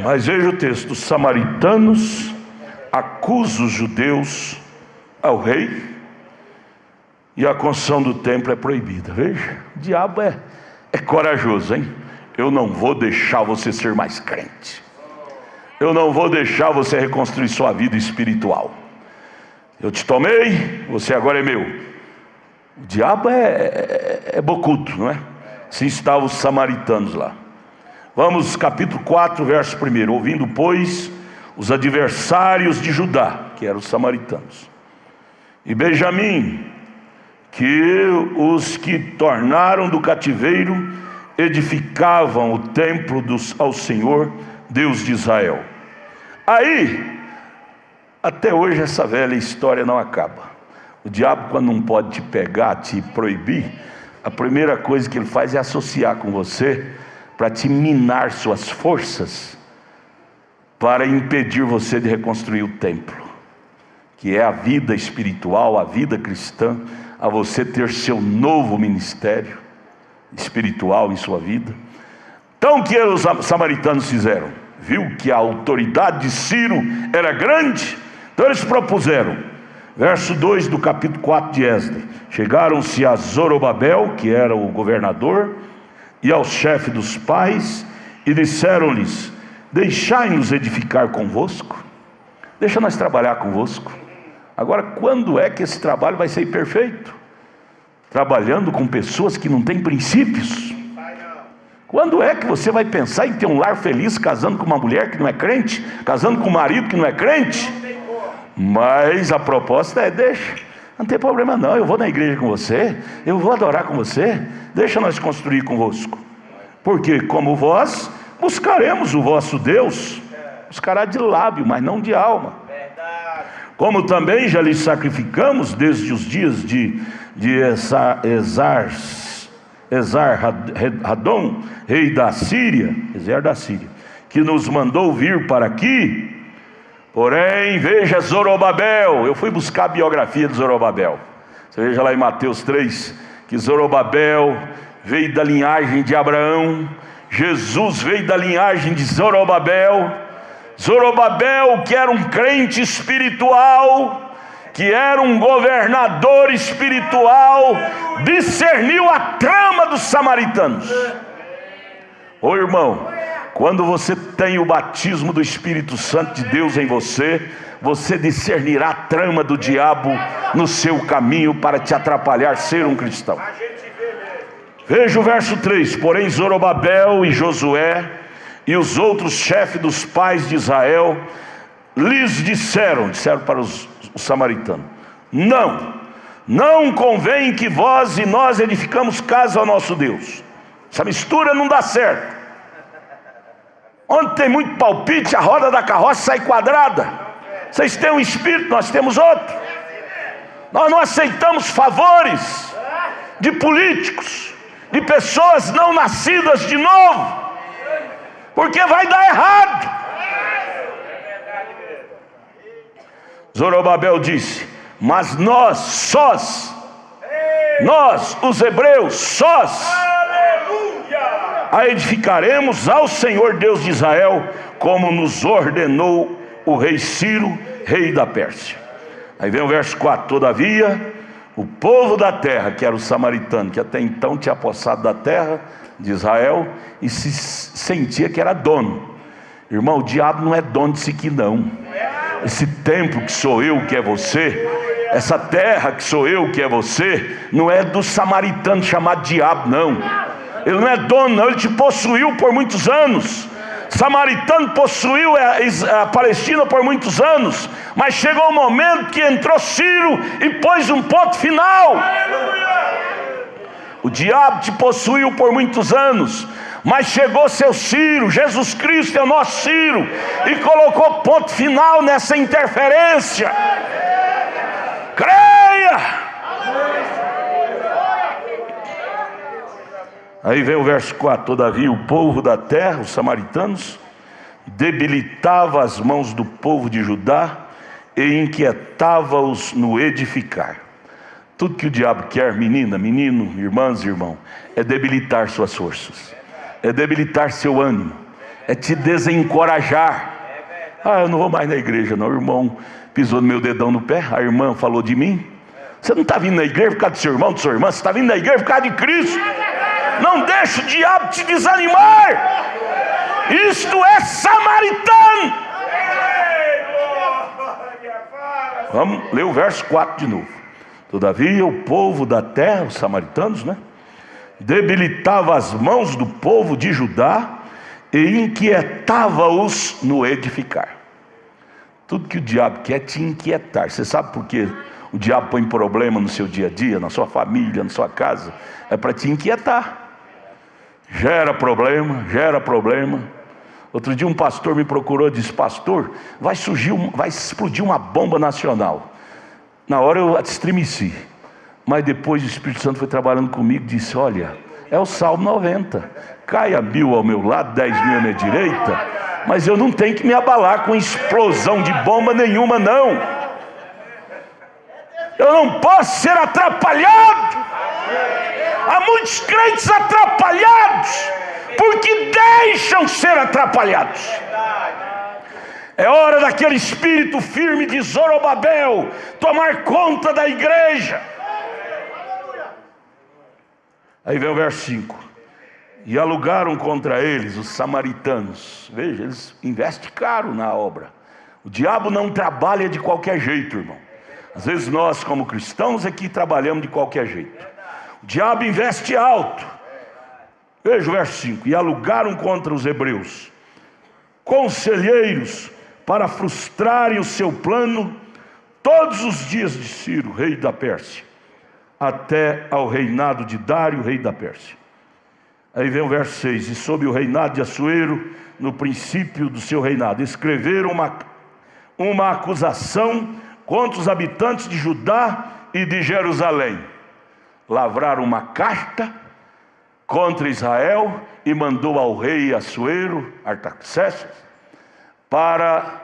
Mas veja o texto: os samaritanos acusam os judeus ao rei e a construção do templo é proibida. Veja, o diabo é corajoso, hein? Eu não vou deixar você ser mais crente, eu não vou deixar você reconstruir sua vida espiritual. Eu te tomei, você agora é meu. O diabo é bocudo, não é? Assim estavam os samaritanos lá. Vamos, capítulo 4, verso 1. Ouvindo, pois, os adversários de Judá, que eram os samaritanos, e Benjamim, que os que tornaram do cativeiro edificavam o templo ao Senhor, Deus de Israel. Aí, até hoje essa velha história não acaba. O diabo, quando não pode te pegar, te proibir, a primeira coisa que ele faz é associar com você, para te minar suas forças, para impedir você de reconstruir o templo, que é a vida espiritual, a vida cristã, a você ter seu novo ministério espiritual em sua vida. Então o que os samaritanos fizeram? Viu que a autoridade de Ciro era grande, então eles propuseram, verso 2 do capítulo 4 de Esdras: chegaram-se a Zorobabel, que era o governador, e ao chefe dos pais, e disseram-lhes: deixai-nos edificar convosco, deixa nós trabalhar convosco. Agora, quando é que esse trabalho vai ser perfeito? Trabalhando com pessoas que não têm princípios. Quando é que você vai pensar em ter um lar feliz casando com uma mulher que não é crente, casando com um marido que não é crente? Mas a proposta é: deixa, Não tem problema não, eu vou na igreja com você, eu vou adorar com você, deixa nós construir convosco. Porque como vós, buscaremos o vosso Deus, buscará de lábio, mas não de alma. Como também já lhe sacrificamos desde os dias de Esar-Hadon, rei da Síria, que nos mandou vir para aqui. Porém, veja Zorobabel. Eu fui buscar a biografia de Zorobabel. Você veja lá em Mateus 3, que Zorobabel veio da linhagem de Abraão, Jesus veio da linhagem de Zorobabel. Zorobabel, que era um crente espiritual, que era um governador espiritual, discerniu a trama dos samaritanos. Ô irmão, quando você tem o batismo do Espírito Santo de Deus em você, você discernirá a trama do diabo no seu caminho para te atrapalhar ser um cristão. Veja o verso 3: porém Zorobabel e Josué e os outros chefes dos pais de Israel lhes disseram para os samaritanos: não convém que vós e nós edificamos casa ao nosso Deus. Essa mistura não dá certo. Onde tem muito palpite, a roda da carroça sai quadrada. Vocês têm um espírito, nós temos outro. Nós não aceitamos favores de políticos, de pessoas não nascidas de novo, porque vai dar errado. Zorobabel disse: mas nós, os hebreus, a edificaremos ao Senhor Deus de Israel, como nos ordenou o rei Ciro, rei da Pérsia. Aí vem o verso 4: todavia o povo da terra, que era o samaritano, que até então tinha possado da terra de Israel e se sentia que era dono. Irmão, o diabo não é dono disso aqui não. Esse templo que sou eu, que é você, essa terra que sou eu, que é você, não é do samaritano chamado diabo não. Ele não é dono não, ele te possuiu por muitos anos. Samaritano possuiu a Palestina por muitos anos, mas chegou o momento que entrou Ciro e pôs um ponto final. O diabo te possuiu por muitos anos, mas chegou seu Ciro, Jesus Cristo é o nosso Ciro, e colocou ponto final nessa interferência. Creia! Aí vem o verso 4: todavia o povo da terra, os samaritanos, debilitava as mãos do povo de Judá e inquietava-os no edificar. Tudo que o diabo quer, menina, menino, irmãs e irmão, é debilitar suas forças, é debilitar seu ânimo, é te desencorajar. Eu não vou mais na igreja não, o irmão pisou no meu dedão no pé, a irmã falou de mim. Você não está vindo na igreja por causa do seu irmão, da sua irmã, você está vindo na igreja por causa de Cristo. Não deixe o diabo te desanimar. Isto é samaritano. Vamos ler o verso 4 de novo. Todavia o povo da terra, os samaritanos, debilitava as mãos do povo de Judá e inquietava-os no edificar. Tudo que o diabo quer é te inquietar. Você sabe por quê o diabo põe problema no seu dia a dia, na sua família, na sua casa? É para te inquietar. Gera problema. Outro dia um pastor me procurou e disse: pastor, vai explodir uma bomba nacional. Na hora eu estremeci, mas depois o Espírito Santo foi trabalhando comigo e disse: olha, é o Salmo 90, caia 1000 ao meu lado, 10.000 à minha direita, mas eu não tenho que me abalar com explosão de bomba nenhuma não. Eu não posso ser atrapalhado. Há muitos crentes atrapalhados porque deixam ser atrapalhados. É hora daquele espírito firme de Zorobabel tomar conta da igreja. Aí vem o verso 5: e alugaram contra eles os samaritanos. Veja, eles investem caro na obra. O diabo não trabalha de qualquer jeito, irmão. Às vezes nós, como cristãos, aqui trabalhamos de qualquer jeito. O diabo investe alto. Veja o verso 5: e alugaram contra os hebreus conselheiros para frustrarem o seu plano todos os dias de Ciro, rei da Pérsia, até ao reinado de Dário, rei da Pérsia. Aí vem o verso 6: e sob o reinado de Assuero, no princípio do seu reinado, escreveram uma acusação contra os habitantes de Judá e de Jerusalém. Lavraram uma carta contra Israel e mandou ao rei Assuero, Artaxerxes, para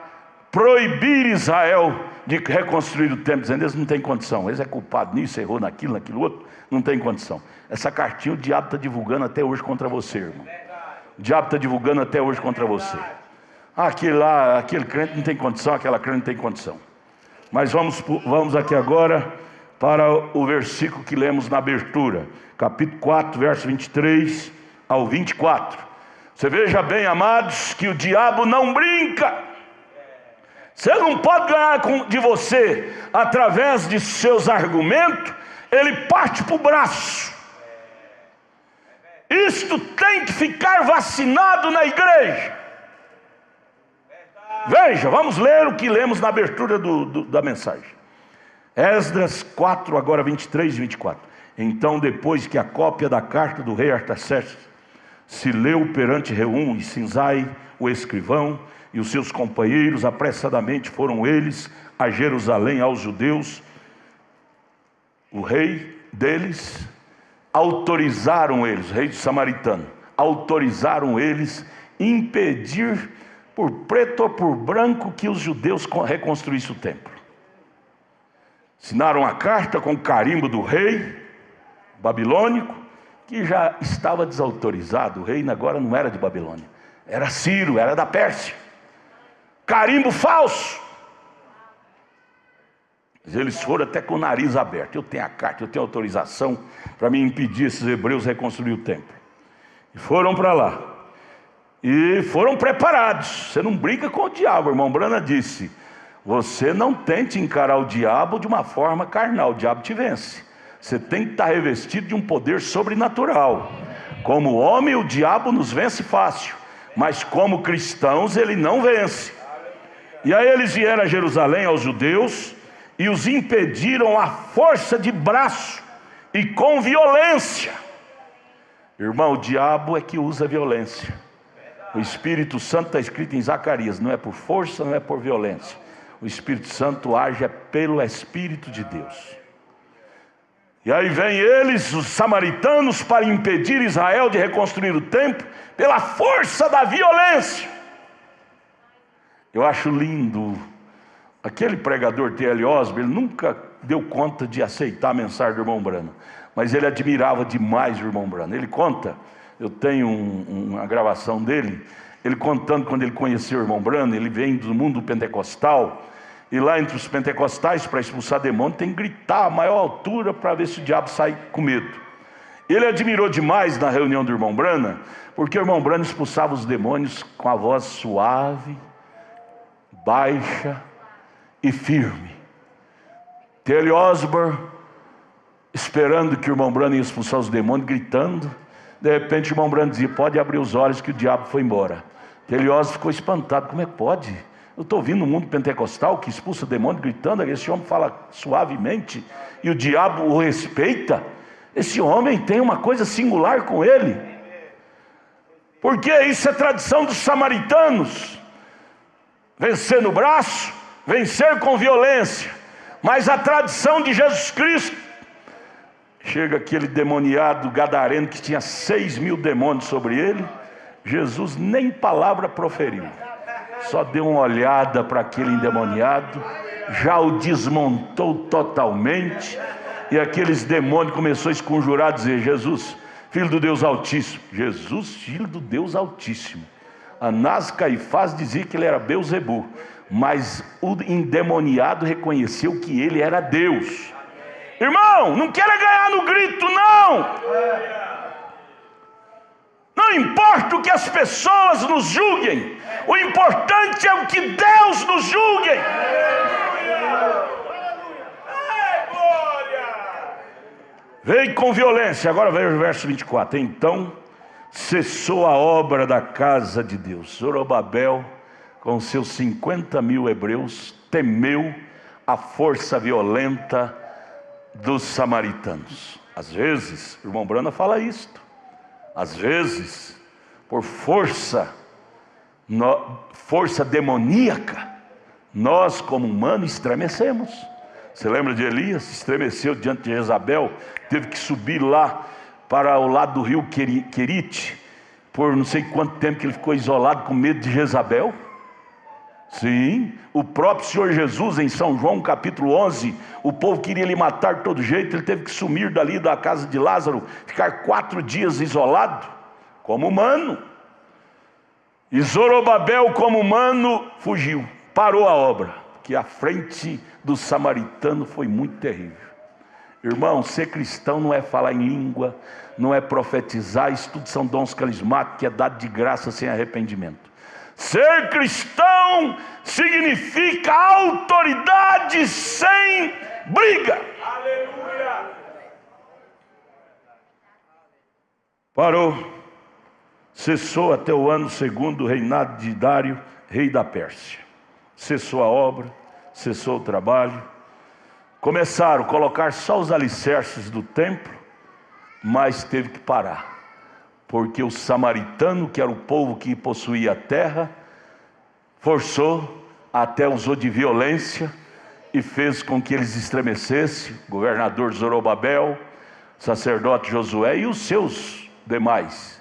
proibir Israel de reconstruir o templo, dizendo: eles não têm condição, eles é culpado nisso, errou naquilo outro, não tem condição. Essa cartinha o diabo está divulgando até hoje contra você, irmão. O diabo está divulgando até hoje contra você. Aquele crente não tem condição, aquela crente não tem condição. Mas vamos aqui agora para o versículo que lemos na abertura, capítulo 4, verso 23 ao 24. Você veja bem, amados, que o diabo não brinca. Você não pode ganhar de você através de seus argumentos. Ele parte para o braço. Isto tem que ficar vacinado na igreja. Veja, vamos ler o que lemos na abertura da mensagem. Esdras 4, agora 23 e 24. Então, depois que a cópia da carta do rei Artaxerxes se leu perante Reum e Sinzai, o escrivão, e os seus companheiros, apressadamente foram eles a Jerusalém aos judeus. O rei deles autorizaram eles, o rei do Samaritano, autorizaram eles impedir, por preto ou por branco, que os judeus reconstruíssem o templo. Assinaram a carta com o carimbo do rei babilônico, que já estava desautorizado. O reino agora não era de Babilônia, era Ciro, era da Pérsia. Carimbo falso. Mas eles foram até com o nariz aberto. Eu tenho a carta, eu tenho autorização para me impedir esses hebreus reconstruir o templo. E foram para lá. E foram preparados. Você não brinca com o diabo, irmão Brana disse. Você não tente encarar o diabo de uma forma carnal, o diabo te vence. Você tem que estar revestido de um poder sobrenatural. Como homem, o diabo nos vence fácil, mas como cristãos ele não vence. E aí eles vieram a Jerusalém aos judeus e os impediram à força de braço e com violência. Irmão, o diabo é que usa violência. O Espírito Santo está escrito em Zacarias, não é por força, não é por violência. O Espírito Santo age pelo Espírito de Deus. E aí vem eles, os samaritanos, para impedir Israel de reconstruir o templo pela força da violência. Eu acho lindo. Aquele pregador T.L. Osborne, ele nunca deu conta de aceitar a mensagem do irmão Brana, mas ele admirava demais o irmão Brana. Ele conta, eu tenho uma gravação dele, ele contando quando ele conheceu o irmão Brana. Ele vem do mundo pentecostal, e lá entre os pentecostais, para expulsar demônio, tem que gritar a maior altura para ver se o diabo sai com medo. Ele admirou demais na reunião do irmão Brana, porque o irmão Brana expulsava os demônios com a voz suave, baixa e firme. T.L. Osborne, esperando que o irmão Brana ia expulsar os demônios, gritando. De repente o irmão Brana dizia: pode abrir os olhos que o diabo foi embora. T.L. Osborne ficou espantado: como é que pode? Eu estou ouvindo um mundo pentecostal que expulsa demônio gritando, esse homem fala suavemente e o diabo o respeita. Esse homem tem uma coisa singular com ele, porque isso é tradição dos samaritanos. Vencer no braço, vencer com violência. Mas a tradição de Jesus Cristo, chega aquele demoniado gadareno que tinha 6.000 demônios sobre ele. Jesus nem palavra proferiu, só deu uma olhada para aquele endemoniado, já o desmontou totalmente, e aqueles demônios começaram a esconjurar, a dizer: Jesus, filho do Deus Altíssimo. Jesus, filho do Deus Altíssimo. Anás, Caifás dizia que ele era Belzebu, mas o endemoniado reconheceu que ele era Deus. Irmão, não queira ganhar no grito, não. Não importa o que as pessoas nos julguem, o importante é o que Deus nos julgue. Veio com violência. Agora veja o verso 24. Então cessou a obra da casa de Deus. Zorobabel, com seus 50.000 hebreus, temeu a força violenta dos samaritanos. Às vezes, o irmão Brana fala isto, às vezes, por força demoníaca, nós como humanos estremecemos. Você lembra de Elias? Estremeceu diante de Jezabel, teve que subir lá para o lado do rio Querite, por não sei quanto tempo que ele ficou isolado com medo de Jezabel. Sim, o próprio Senhor Jesus em São João capítulo 11, o povo queria lhe matar de todo jeito, ele teve que sumir dali da casa de Lázaro, ficar 4 dias isolado, como humano. E Zorobabel como humano fugiu, parou a obra, que à frente do samaritano foi muito terrível. Irmão, ser cristão não é falar em língua, não é profetizar, isso tudo são dons carismáticos que é dado de graça sem arrependimento. Ser cristão significa autoridade sem briga. Aleluia. Parou, cessou até o ano 2º do reinado de Dário, rei da Pérsia. Cessou a obra, cessou o trabalho. Começaram a colocar só os alicerces do templo, mas teve que parar. Porque o samaritano, que era o povo que possuía a terra, forçou, até usou de violência e fez com que eles estremecessem, o governador Zorobabel, sacerdote Josué e os seus demais.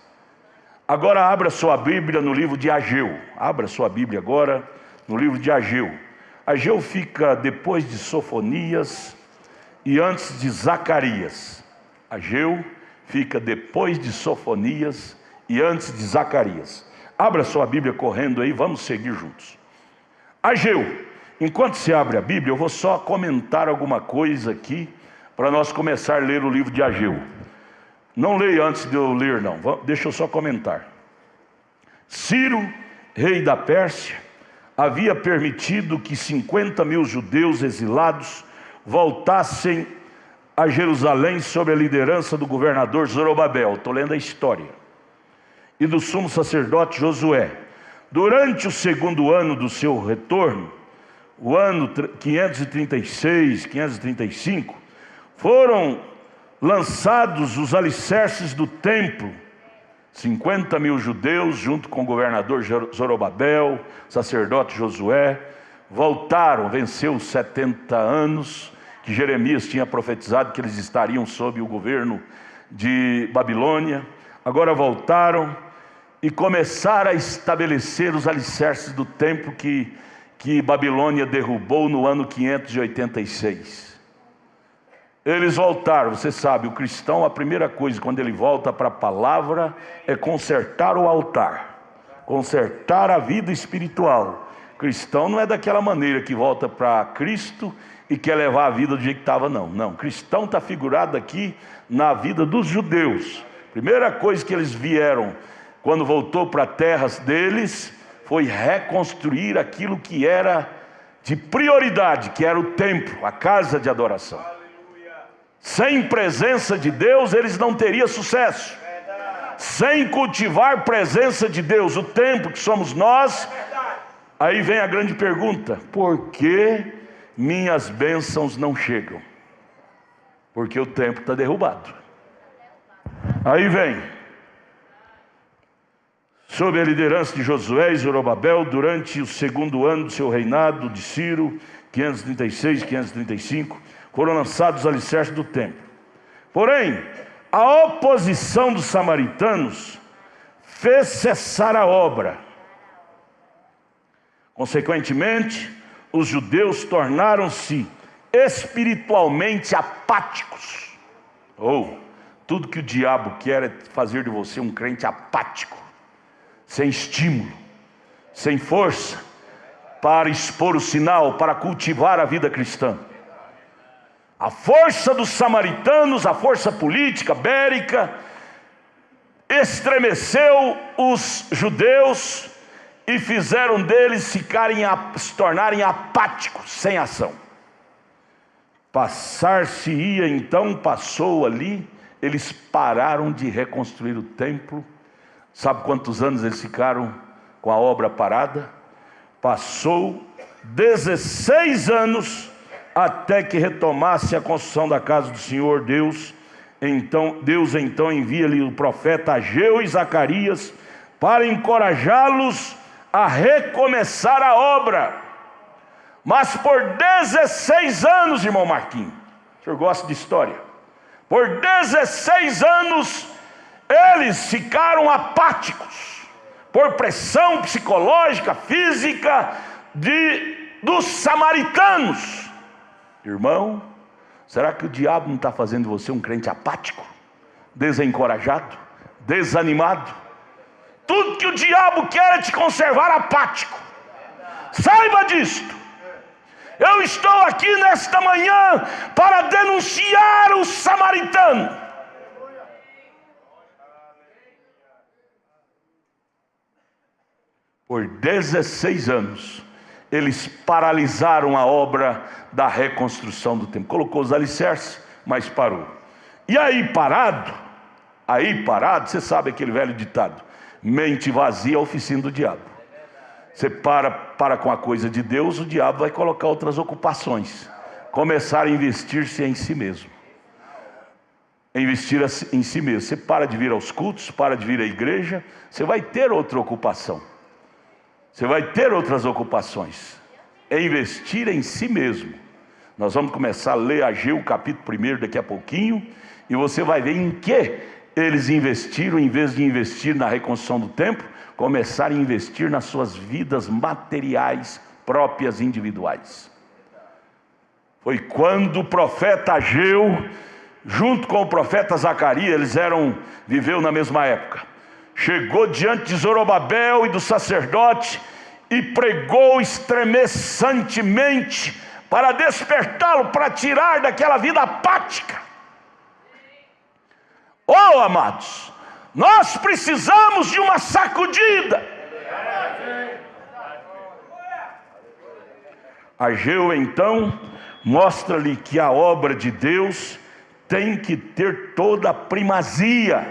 Agora abra sua Bíblia no livro de Ageu. Abra sua Bíblia agora no livro de Ageu. Ageu fica depois de Sofonias e antes de Zacarias. Ageu fica depois de Sofonias e antes de Zacarias. Abra sua Bíblia correndo aí, vamos seguir juntos. Ageu, enquanto se abre a Bíblia, eu vou só comentar alguma coisa aqui, para nós começar a ler o livro de Ageu. Não leia antes de eu ler não, deixa eu só comentar. Ciro, rei da Pérsia, havia permitido que 50.000 judeus exilados voltassem a Jerusalém sob a liderança do governador Zorobabel. Estou lendo a história. E do sumo sacerdote Josué. Durante o 2º ano do seu retorno, o ano 536, 535, foram lançados os alicerces do templo. 50.000 judeus, junto com o governador Zorobabel, sacerdote Josué, voltaram, venceu os 70 anos, que Jeremias tinha profetizado que eles estariam sob o governo de Babilônia. Agora voltaram e começaram a estabelecer os alicerces do templo que Babilônia derrubou no ano 586. Eles voltaram, você sabe, o cristão, a primeira coisa quando ele volta para a palavra é consertar o altar, consertar a vida espiritual. O cristão não é daquela maneira que volta para Cristo e quer levar a vida do jeito que estava, não. Não, cristão está figurado aqui na vida dos judeus. Primeira coisa que eles vieram, quando voltou para terras deles, foi reconstruir aquilo que era de prioridade, que era o templo, a casa de adoração. Sem presença de Deus, eles não teriam sucesso. Sem cultivar presença de Deus, o templo que somos nós, aí vem a grande pergunta: por que minhas bênçãos não chegam? Porque o templo está derrubado. Aí vem, sob a liderança de Josué e Zorobabel, durante o 2º ano do seu reinado, de Ciro, 536, 535, foram lançados os alicerces do templo. Porém, a oposição dos samaritanos fez cessar a obra. Consequentemente, os judeus tornaram-se espiritualmente apáticos. Tudo que o diabo quer é fazer de você um crente apático, sem estímulo, sem força, para expor o sinal, para cultivar a vida cristã. A força dos samaritanos, a força política, bélica, estremeceu os judeus e fizeram deles se tornarem apáticos, sem ação. Passar-se-ia então, passou ali, eles pararam de reconstruir o templo. Sabe quantos anos eles ficaram com a obra parada? Passou 16 anos até que retomasse a construção da casa do Senhor Deus. Deus então envia-lhe o profeta Ageu e Zacarias para encorajá-los a recomeçar a obra. Mas por 16 anos, irmão Marquinhos, o senhor gosta de história, por 16 anos eles ficaram apáticos, por pressão psicológica, física dos samaritanos. Irmão, será que o diabo não está fazendo você um crente apático, desencorajado, desanimado? Tudo que o diabo quer é te conservar apático. Saiba disto. Eu estou aqui nesta manhã para denunciar o samaritano. Por 16 anos, eles paralisaram a obra da reconstrução do templo. Colocou os alicerces, mas parou. E aí parado, você sabe aquele velho ditado: mente vazia é a oficina do diabo. Você para com a coisa de Deus, o diabo vai colocar outras ocupações. Começar a investir-se em si mesmo. Investir em si mesmo. Você para de vir aos cultos, para de vir à igreja, você vai ter outra ocupação. Você vai ter outras ocupações. É investir em si mesmo. Nós vamos começar a ler Ageu, capítulo 1, daqui a pouquinho, e você vai ver em que eles investiram. Em vez de investir na reconstrução do templo, começaram a investir nas suas vidas materiais próprias, individuais. Foi quando o profeta Ageu, junto com o profeta Zacarias, viveu na mesma época, chegou diante de Zorobabel e do sacerdote e pregou estremeçantemente para despertá-lo, para tirar daquela vida apática. Oh, amados, nós precisamos de uma sacudida. Ageu então mostra-lhe que a obra de Deus tem que ter toda a primazia,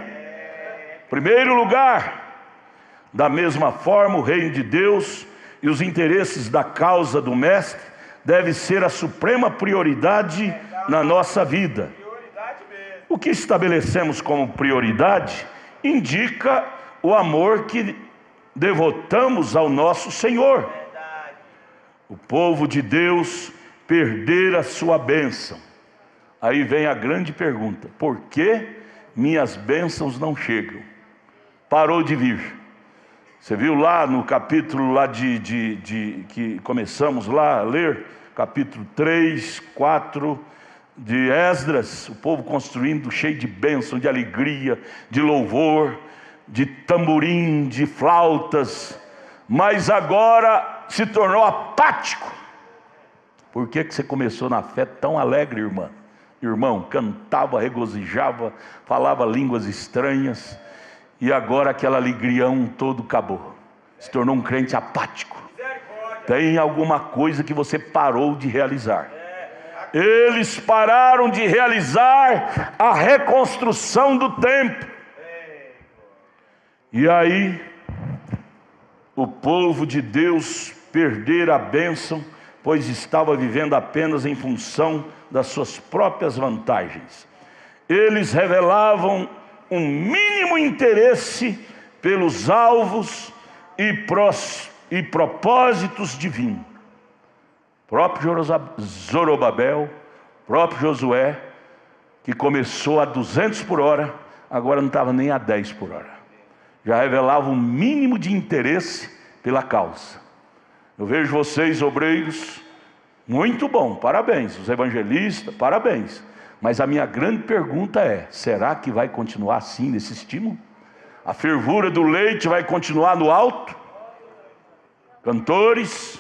primeiro lugar. Da mesma forma, o reino de Deus e os interesses da causa do mestre deve ser a suprema prioridade na nossa vida. O que estabelecemos como prioridade indica o amor que devotamos ao nosso Senhor. O povo de Deus perder a sua bênção. Aí vem a grande pergunta: por que minhas bênçãos não chegam? Parou de vir. Você viu lá no capítulo lá que começamos lá a ler, capítulo 3, 4 de Esdras, o povo construindo cheio de bênção, de alegria, de louvor, de tamborim, de flautas, mas agora se tornou apático. Por que você começou na fé tão alegre, irmão? Cantava, regozijava, falava línguas estranhas, e agora aquela alegria todo acabou, se tornou um crente apático. Tem alguma coisa que você parou de realizar. Eles pararam de realizar a reconstrução do templo. E aí, o povo de Deus perder a bênção, pois estava vivendo apenas em função das suas próprias vantagens. Eles revelavam um mínimo interesse pelos alvos e propósitos divinos. Próprio Zorobabel, próprio Josué, que começou a 200 por hora, agora não estava nem a 10 por hora. Já revelava um mínimo de interesse pela causa. Eu vejo vocês, obreiros, muito bom, parabéns. Os evangelistas, parabéns. Mas a minha grande pergunta é: será que vai continuar assim, nesse estímulo? A fervura do leite vai continuar no alto? Cantores,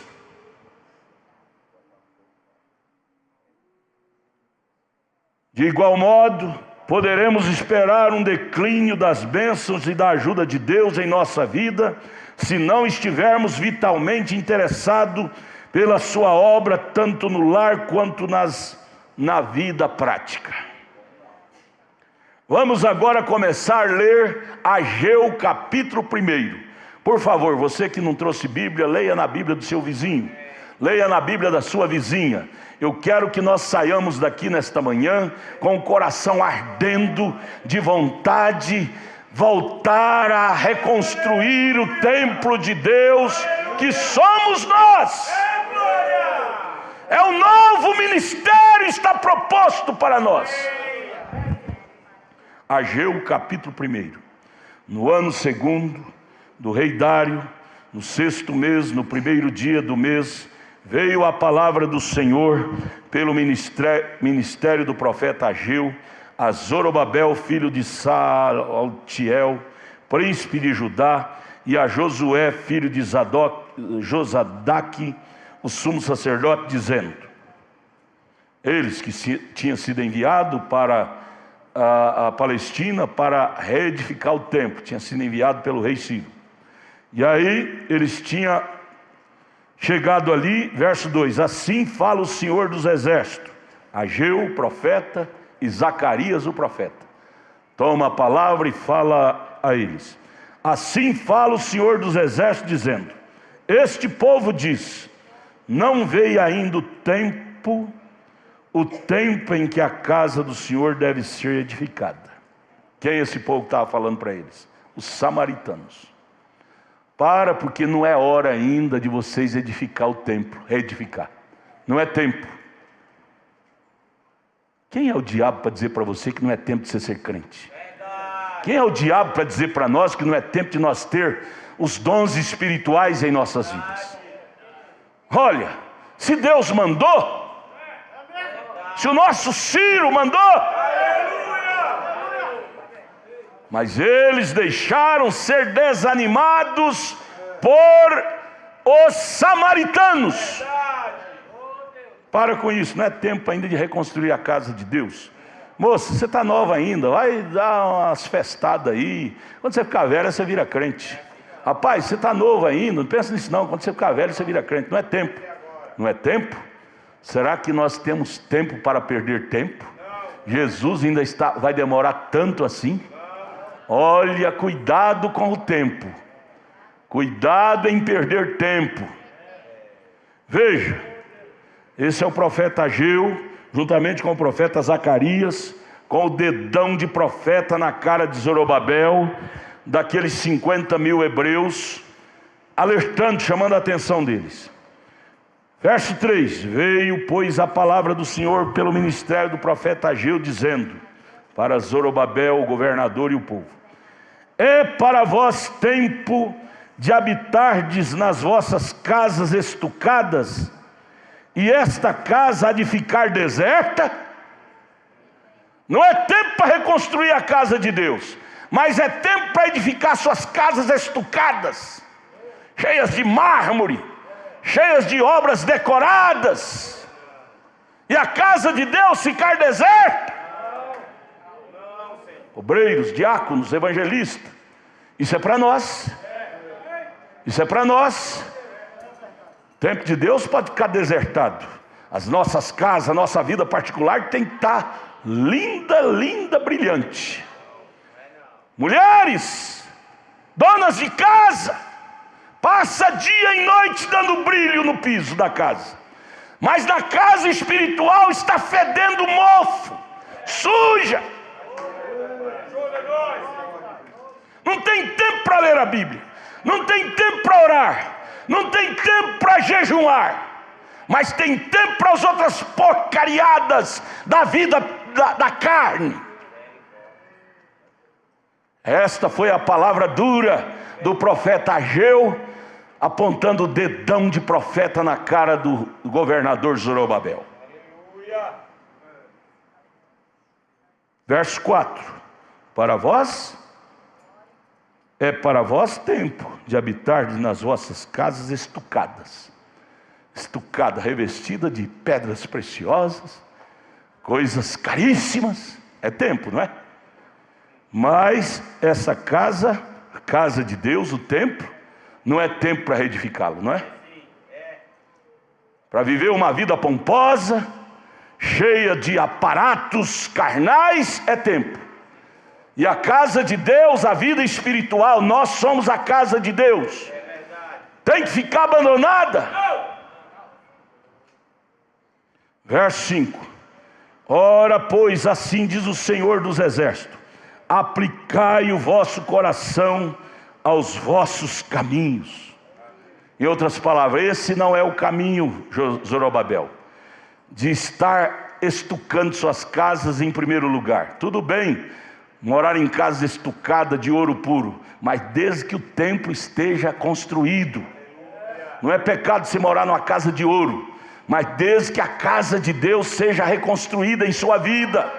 de igual modo, poderemos esperar um declínio das bênçãos e da ajuda de Deus em nossa vida, se não estivermos vitalmente interessados pela sua obra, tanto no lar quanto na vida prática. Vamos agora começar a ler Ageu capítulo 1. Por favor, você que não trouxe Bíblia, leia na Bíblia do seu vizinho. Leia na Bíblia da sua vizinha. Eu quero que nós saiamos daqui nesta manhã com o coração ardendo de vontade, voltar a reconstruir o templo de Deus, que somos nós. É um novo ministério está proposto para nós. Ageu capítulo 1. No ano 2º do rei Dário, no 6º mês, no 1º dia do mês, veio a palavra do Senhor pelo ministério do profeta Ageu a Zorobabel, filho de Saltiel, príncipe de Judá, e a Josué, filho de Josadaque, o sumo sacerdote, dizendo: eles que tinham sido enviados para a Palestina para reedificar o templo, tinha sido enviado pelo rei Ciro. E aí eles tinham chegado ali, verso 2: assim fala o Senhor dos Exércitos. Ageu, o profeta, e Zacarias, o profeta. Toma a palavra e fala a eles. Assim fala o Senhor dos Exércitos, dizendo: este povo diz: não veio ainda o tempo em que a casa do Senhor deve ser edificada. Quem é esse povo que estava falando para eles? Os samaritanos. Porque não é hora ainda de vocês edificar o templo, reedificar. Não é tempo. Quem é o diabo para dizer para você que não é tempo de você ser crente? Quem é o diabo para dizer para nós que não é tempo de nós ter os dons espirituais em nossas vidas? Olha, se Deus mandou, se o nosso Ciro mandou, mas eles deixaram ser desanimados por os samaritanos. Para com isso, não é tempo ainda de reconstruir a casa de Deus. Moça, você está nova ainda, vai dar umas festadas aí. Quando você ficar velha, você vira crente. Rapaz, você está novo ainda, não pensa nisso não. Quando você ficar velho, você vira crente. Não é tempo. Não é tempo? Será que nós temos tempo para perder tempo? Jesus ainda vai demorar tanto assim? Olha, cuidado com o tempo. Cuidado em perder tempo. Veja, esse é o profeta Ageu, juntamente com o profeta Zacarias, com o dedão de profeta na cara de Zorobabel, daqueles 50.000 hebreus, alertando, chamando a atenção deles. Verso 3: veio, pois, a palavra do Senhor pelo ministério do profeta Ageu, dizendo para Zorobabel, o governador, e o povo: é para vós tempo de habitardes nas vossas casas estucadas, e esta casa há de ficar deserta? Não é tempo para reconstruir a casa de Deus, mas é tempo para edificar suas casas estucadas, cheias de mármore, cheias de obras decoradas, e a casa de Deus ficar deserta. Obreiros, diáconos, evangelistas, isso é para nós. Isso é para nós. O templo de Deus pode ficar desertado. As nossas casas, a nossa vida particular tem que estar linda, linda, brilhante. Mulheres, donas de casa, passa dia e noite dando brilho no piso da casa, mas na casa espiritual está fedendo mofo, suja. Não tem tempo para ler a Bíblia, não tem tempo para orar, não tem tempo para jejuar, mas tem tempo para as outras porcariadas da vida da carne. Esta foi a palavra dura do profeta Ageu, apontando o dedão de profeta na cara do governador Zorobabel. Verso 4: para vós, é para vós tempo de habitar nas vossas casas estucadas. Estucada, revestida de pedras preciosas, coisas caríssimas. É tempo, não é? Mas essa casa, a casa de Deus, o templo, não é tempo para reedificá-lo, não é? Para viver uma vida pomposa, cheia de aparatos carnais, é tempo. E a casa de Deus, a vida espiritual, nós somos a casa de Deus. Tem que ficar abandonada? Verso 5: ora, pois, assim diz o Senhor dos Exércitos: aplicai o vosso coração aos vossos caminhos. Em outras palavras, esse não é o caminho, Zorobabel, de estar estucando suas casas em primeiro lugar. Tudo bem morar em casa estucada de ouro puro, mas desde que o templo esteja construído. Não é pecado se morar numa casa de ouro, mas desde que a casa de Deus seja reconstruída em sua vida.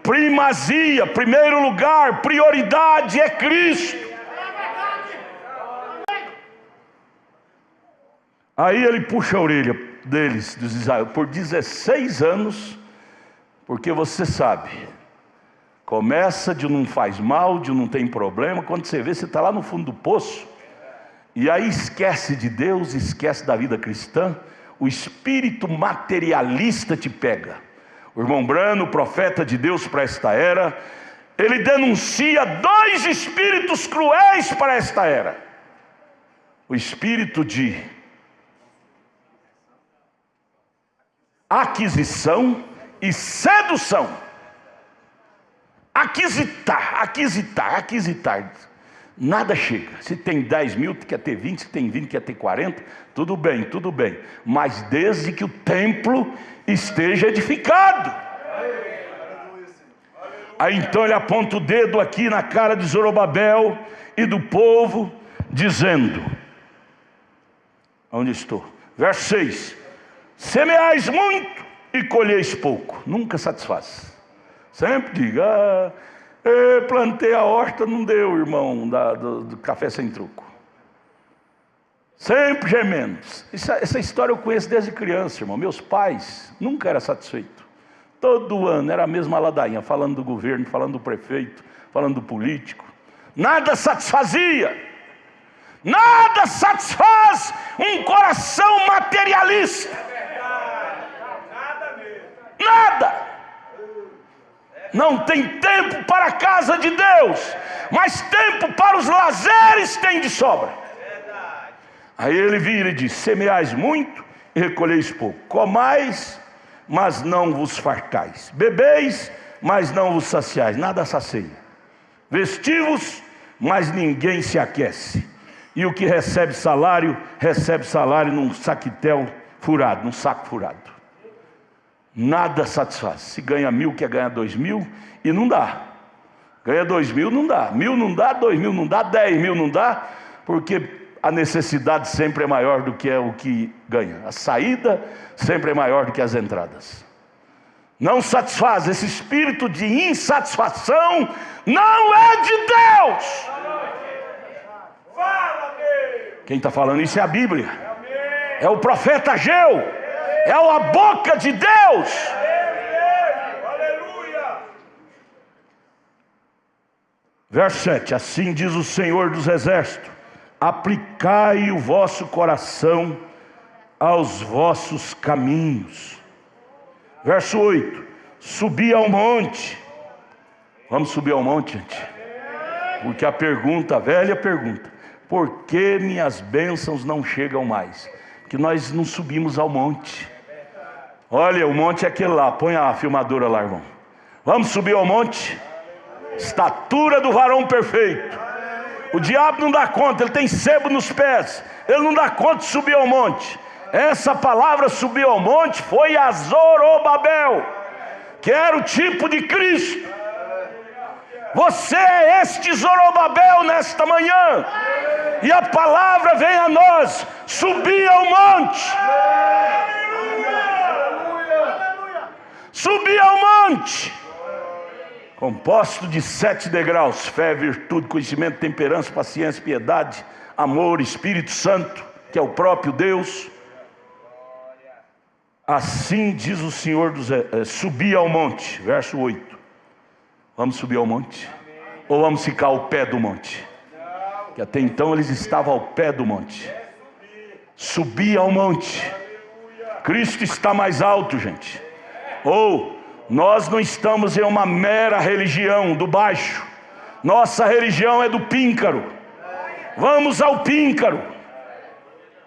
Primazia, primeiro lugar, prioridade é Cristo. Aí ele puxa a orelha deles, dos Israel, por 16 anos, porque você sabe, começa de não faz mal, de não tem problema, quando você vê, você está lá no fundo do poço, e aí esquece de Deus, esquece da vida cristã, o espírito materialista te pega. O irmão Brano, profeta de Deus para esta era, ele denuncia 2 espíritos cruéis para esta era: o espírito de aquisição e sedução. Aquisitar. Nada chega. Se tem 10 mil, quer ter 20, se tem 20, quer ter 40, tudo bem. Mas desde que o templo esteja edificado. Aí então ele aponta o dedo aqui na cara de Zorobabel e do povo, dizendo: onde estou? Verso 6: semeais muito e colheis pouco. Nunca satisfaz. Sempre diga: plantei a horta, não deu, irmão, do café sem truco. Sempre gemendo. Essa história eu conheço desde criança, irmão. Meus pais nunca eram satisfeitos. Todo ano era a mesma ladainha, falando do governo, falando do prefeito, falando do político. Nada satisfazia. Nada satisfaz um coração materialista. Nada. Não tem tempo para a casa de Deus, mas tempo para os lazeres tem de sobra. Aí ele vira e diz: semeais muito e recolheis pouco. Comais, mas não vos fartais. Bebeis, mas não vos saciais. Nada sacia. Vestivos, mas ninguém se aquece. E o que recebe salário num saquitel furado, num saco furado. Nada satisfaz. Se ganha 1.000, quer ganhar 2.000, e não dá. Ganha 2.000, não dá. 1.000 não dá, 2.000 não dá, 10.000 não dá, porque a necessidade sempre é maior do que é o que ganha. A saída sempre é maior do que as entradas. Não satisfaz. Esse espírito de insatisfação não é de Deus. Quem está falando isso é a Bíblia. É o profeta Ageu. É a boca de Deus. Verso 7: assim diz o Senhor dos Exércitos: aplicai o vosso coração aos vossos caminhos. Verso 8: subi ao monte. Vamos subir ao monte, gente? Porque a velha pergunta: por que minhas bênçãos não chegam mais? Porque nós não subimos ao monte. Olha, o monte é aquele lá. Põe a filmadora lá, irmão. Vamos subir ao monte? Estatura do varão perfeito. O diabo não dá conta, ele tem sebo nos pés. Ele não dá conta de subir ao monte. Essa palavra subir ao monte foi a Zorobabel, que era o tipo de Cristo. Você é este Zorobabel nesta manhã. E a palavra vem a nós: subir ao monte. Subir ao monte, composto de 7 degraus: fé, virtude, conhecimento, temperança, paciência, piedade, amor, Espírito Santo, que é o próprio Deus. Assim diz o Senhor subir ao monte. Verso 8: vamos subir ao monte? Ou vamos ficar ao pé do monte? Que até então eles estavam ao pé do monte. Subir ao monte. Cristo está mais alto, gente. Ou nós não estamos em uma mera religião do baixo. Nossa religião é do píncaro. Vamos ao píncaro.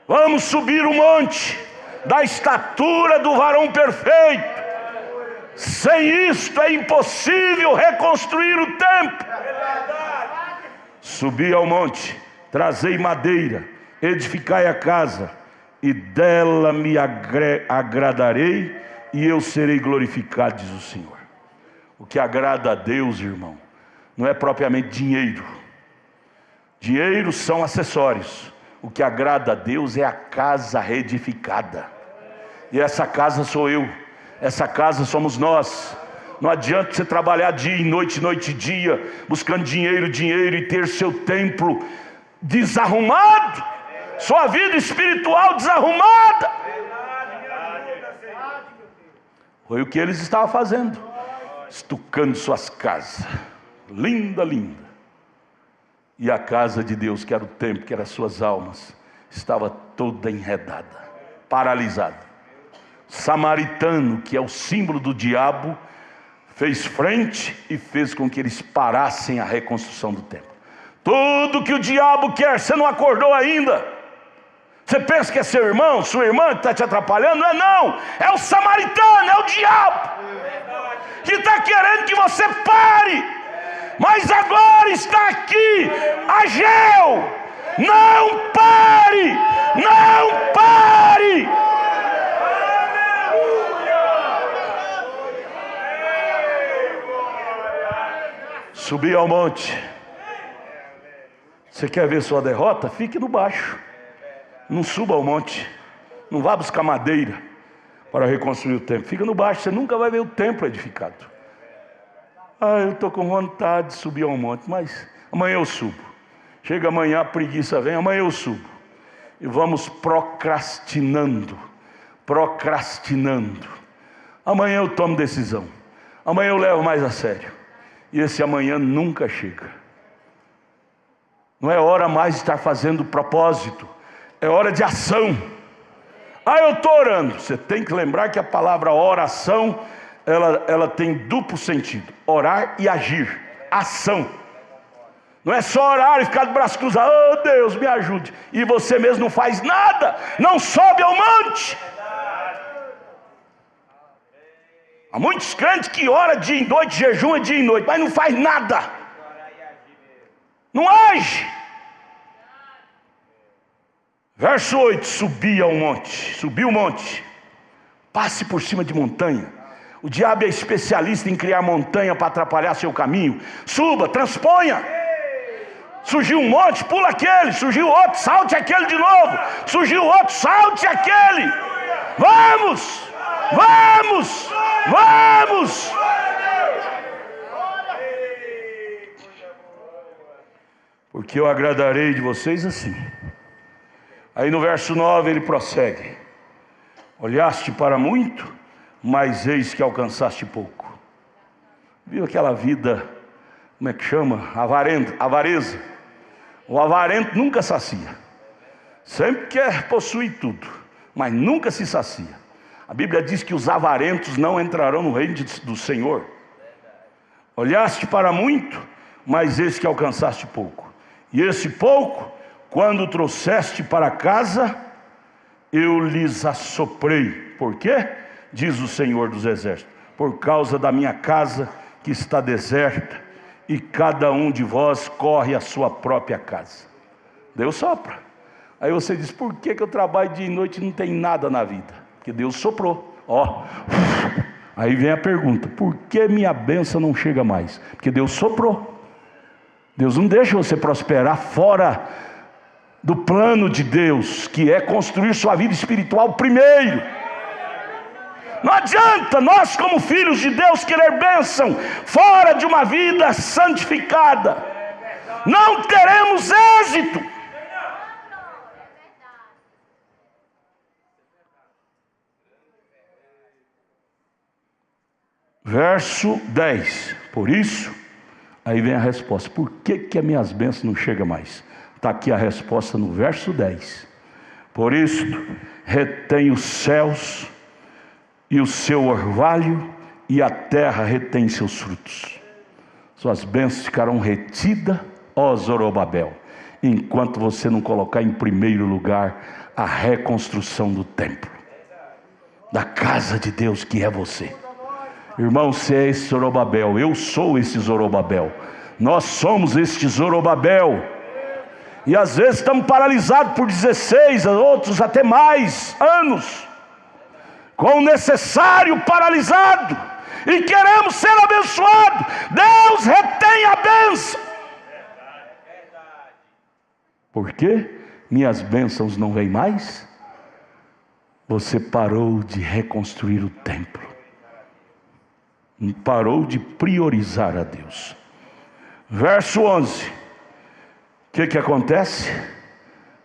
Vamos subir o monte. da estatura do varão perfeito. Sem isto é impossível reconstruir o templo. Subi ao monte, trazei madeira, edificai a casa, e dela me agradarei, e eu serei glorificado, diz o Senhor. O que agrada a Deus, irmão, não é propriamente dinheiro. Dinheiro são acessórios. O que agrada a Deus é a casa reedificada. E essa casa sou eu. Essa casa somos nós. Não adianta você trabalhar dia e noite, noite e dia, buscando dinheiro, dinheiro, e ter seu templo desarrumado, sua vida espiritual desarrumada. Foi o que eles estavam fazendo, estucando suas casas, linda, linda. E a casa de Deus, que era o templo, que eram as suas almas, estava toda enredada, paralisada. Samaritano, que é o símbolo do diabo, fez frente e fez com que eles parassem a reconstrução do templo. Tudo que o diabo quer, você não acordou ainda. Você pensa que é seu irmão, sua irmã que está te atrapalhando? Não, é o samaritano, é o diabo que está querendo que você pare. Mas agora está aqui Ageu. Não pare, não pare. Subi ao monte. Você quer ver sua derrota? Fique no baixo. Não suba ao monte. Não vá buscar madeira para reconstruir o templo. Fica no baixo, você nunca vai ver o templo edificado. Eu estou com vontade de subir ao monte, mas amanhã eu subo. Chega amanhã, a preguiça vem, amanhã eu subo. E vamos procrastinando. Amanhã eu tomo decisão. Amanhã eu levo mais a sério. E esse amanhã nunca chega. Não é hora mais de estar fazendo propósito. É hora de ação. Eu estou orando. Você tem que lembrar que a palavra oração, ela tem duplo sentido. Orar e agir. Ação. Não é só orar e ficar de braço cruzado. Oh Deus, me ajude. E você mesmo não faz nada. Não sobe ao monte. Há muitos crentes que oram dia e noite, jejum dia e noite, mas não faz nada. Não age. Verso 8, subi o monte. Passe por cima de montanha. O diabo é especialista em criar montanha para atrapalhar seu caminho. Suba, transponha. Surgiu um monte, pula aquele. Surgiu outro, salte aquele de novo. Surgiu outro, salte aquele. Vamos! Porque eu agradarei de vocês assim. Aí no verso 9 ele prossegue. Olhaste para muito, mas eis que alcançaste pouco. Viu aquela vida, como é que chama? Avareza. O avarento nunca sacia. Sempre quer possuir tudo, mas nunca se sacia. A Bíblia diz que os avarentos não entrarão no reino do Senhor. Olhaste para muito, mas eis que alcançaste pouco. E esse pouco, quando trouxeste para casa, eu lhes assoprei. Por quê? Diz o Senhor dos Exércitos. Por causa da minha casa que está deserta, e cada um de vós corre à sua própria casa. Deus sopra. Aí você diz, por que eu trabalho dia e noite e não tem nada na vida? Porque Deus soprou. Aí vem a pergunta, por que minha bênção não chega mais? Porque Deus soprou. Deus não deixa você prosperar fora do plano de Deus, que é construir sua vida espiritual primeiro. Não adianta nós, como filhos de Deus, querer bênção fora de uma vida santificada. Não teremos êxito. Verso 10. Por isso, aí vem a resposta. Por que as minhas bênçãos não chegam mais? Está aqui a resposta no verso 10. Por isso, retém os céus e o seu orvalho, e a terra retém seus frutos. Suas bênçãos ficarão retidas, ó Zorobabel, enquanto você não colocar em primeiro lugar a reconstrução do templo. da casa de Deus, que é você. Irmão, você é esse Zorobabel, eu sou esse Zorobabel, nós somos este Zorobabel. E às vezes estamos paralisados por 16, outros até mais anos, com o necessário paralisado, e queremos ser abençoados. Deus retém a bênção. Por quê? Minhas bênçãos não vêm mais? Você parou de reconstruir o templo, parou de priorizar a Deus. Verso 11, o que acontece?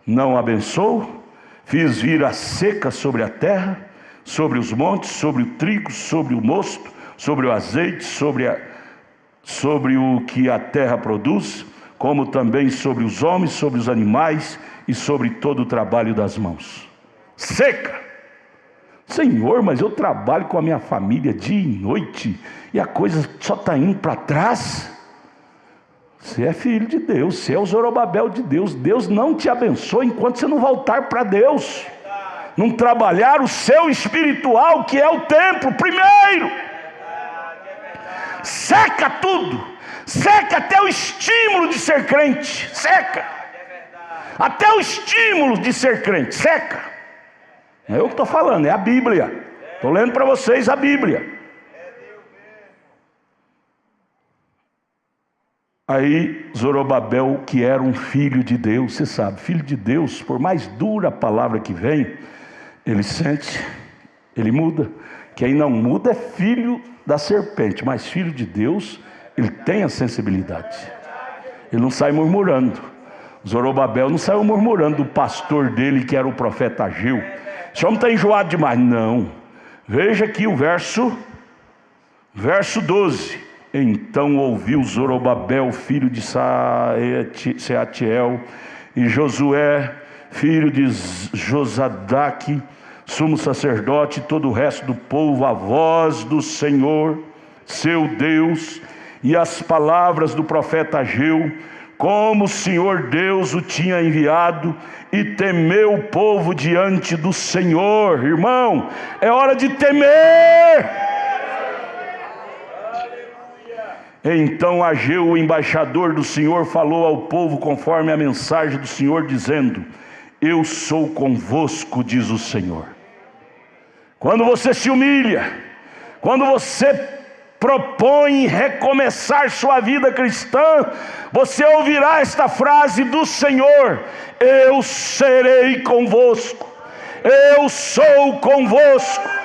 Não abençoo, fiz vir a seca sobre a terra, sobre os montes, sobre o trigo, sobre o mosto, sobre o azeite, sobre o que a terra produz, como também sobre os homens, sobre os animais e sobre todo o trabalho das mãos. Seca. Senhor, mas eu trabalho com a minha família dia e noite, e a coisa só está indo para trás. Você é filho de Deus, você é o Zorobabel de Deus. Deus não te abençoa enquanto você não voltar para Deus, não trabalhar o seu espiritual, que é o templo primeiro. Seca tudo, seca até o estímulo de ser crente, seca, até o estímulo de ser crente, seca. Não é eu que estou falando, é a Bíblia. Estou lendo para vocês a Bíblia. Aí Zorobabel, que era um filho de Deus, você sabe, filho de Deus, por mais dura a palavra que vem, ele sente, ele muda. Quem não muda é filho da serpente, mas filho de Deus, ele tem a sensibilidade. Ele não sai murmurando. Zorobabel não saiu murmurando do pastor dele, que era o profeta Ageu. Esse homem está enjoado demais. Não. Veja aqui o verso 12. Então ouviu Zorobabel, filho de Seatiel, e Josué, filho de Josadaque, sumo sacerdote, e todo o resto do povo, a voz do Senhor, seu Deus, e as palavras do profeta Ageu, como o Senhor Deus o tinha enviado, e temeu o povo diante do Senhor. Irmão, é hora de temer. Então Ageu, o embaixador do Senhor, falou ao povo conforme a mensagem do Senhor, dizendo: eu sou convosco, diz o Senhor. Quando você se humilha, quando você propõe recomeçar sua vida cristã, você ouvirá esta frase do Senhor: eu serei convosco, eu sou convosco.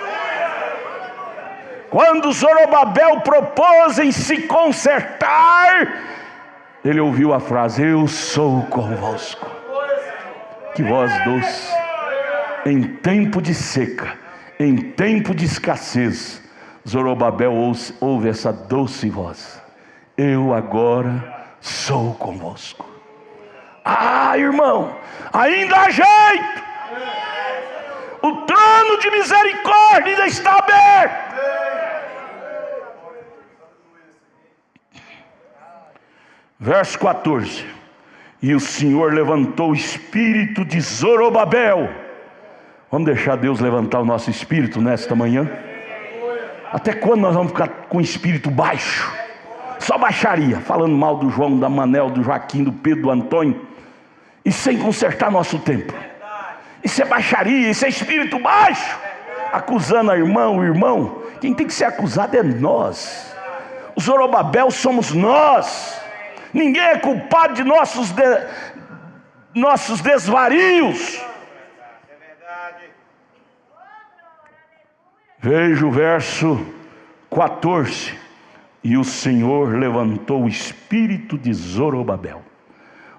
Quando Zorobabel propôs em se consertar, ele ouviu a frase: eu sou convosco. Que voz doce! Em tempo de seca, em tempo de escassez, Zorobabel ouve essa doce voz: eu agora sou convosco. Ah, irmão, ainda há jeito. O trono de misericórdia ainda está aberto. Verso 14. E o Senhor levantou o espírito de Zorobabel. Vamos deixar Deus levantar o nosso espírito nesta manhã? Até quando nós vamos ficar com o espírito baixo? Só baixaria, falando mal do João, da Manel, do Joaquim, do Pedro, do Antônio, e sem consertar nosso templo. Isso é baixaria, isso é espírito baixo, acusando a irmã, o irmão. Quem tem que ser acusado é nós. O Zorobabel somos nós. Ninguém é culpado de nossos desvarios. Veja o verso 14. E o Senhor levantou o espírito de Zorobabel.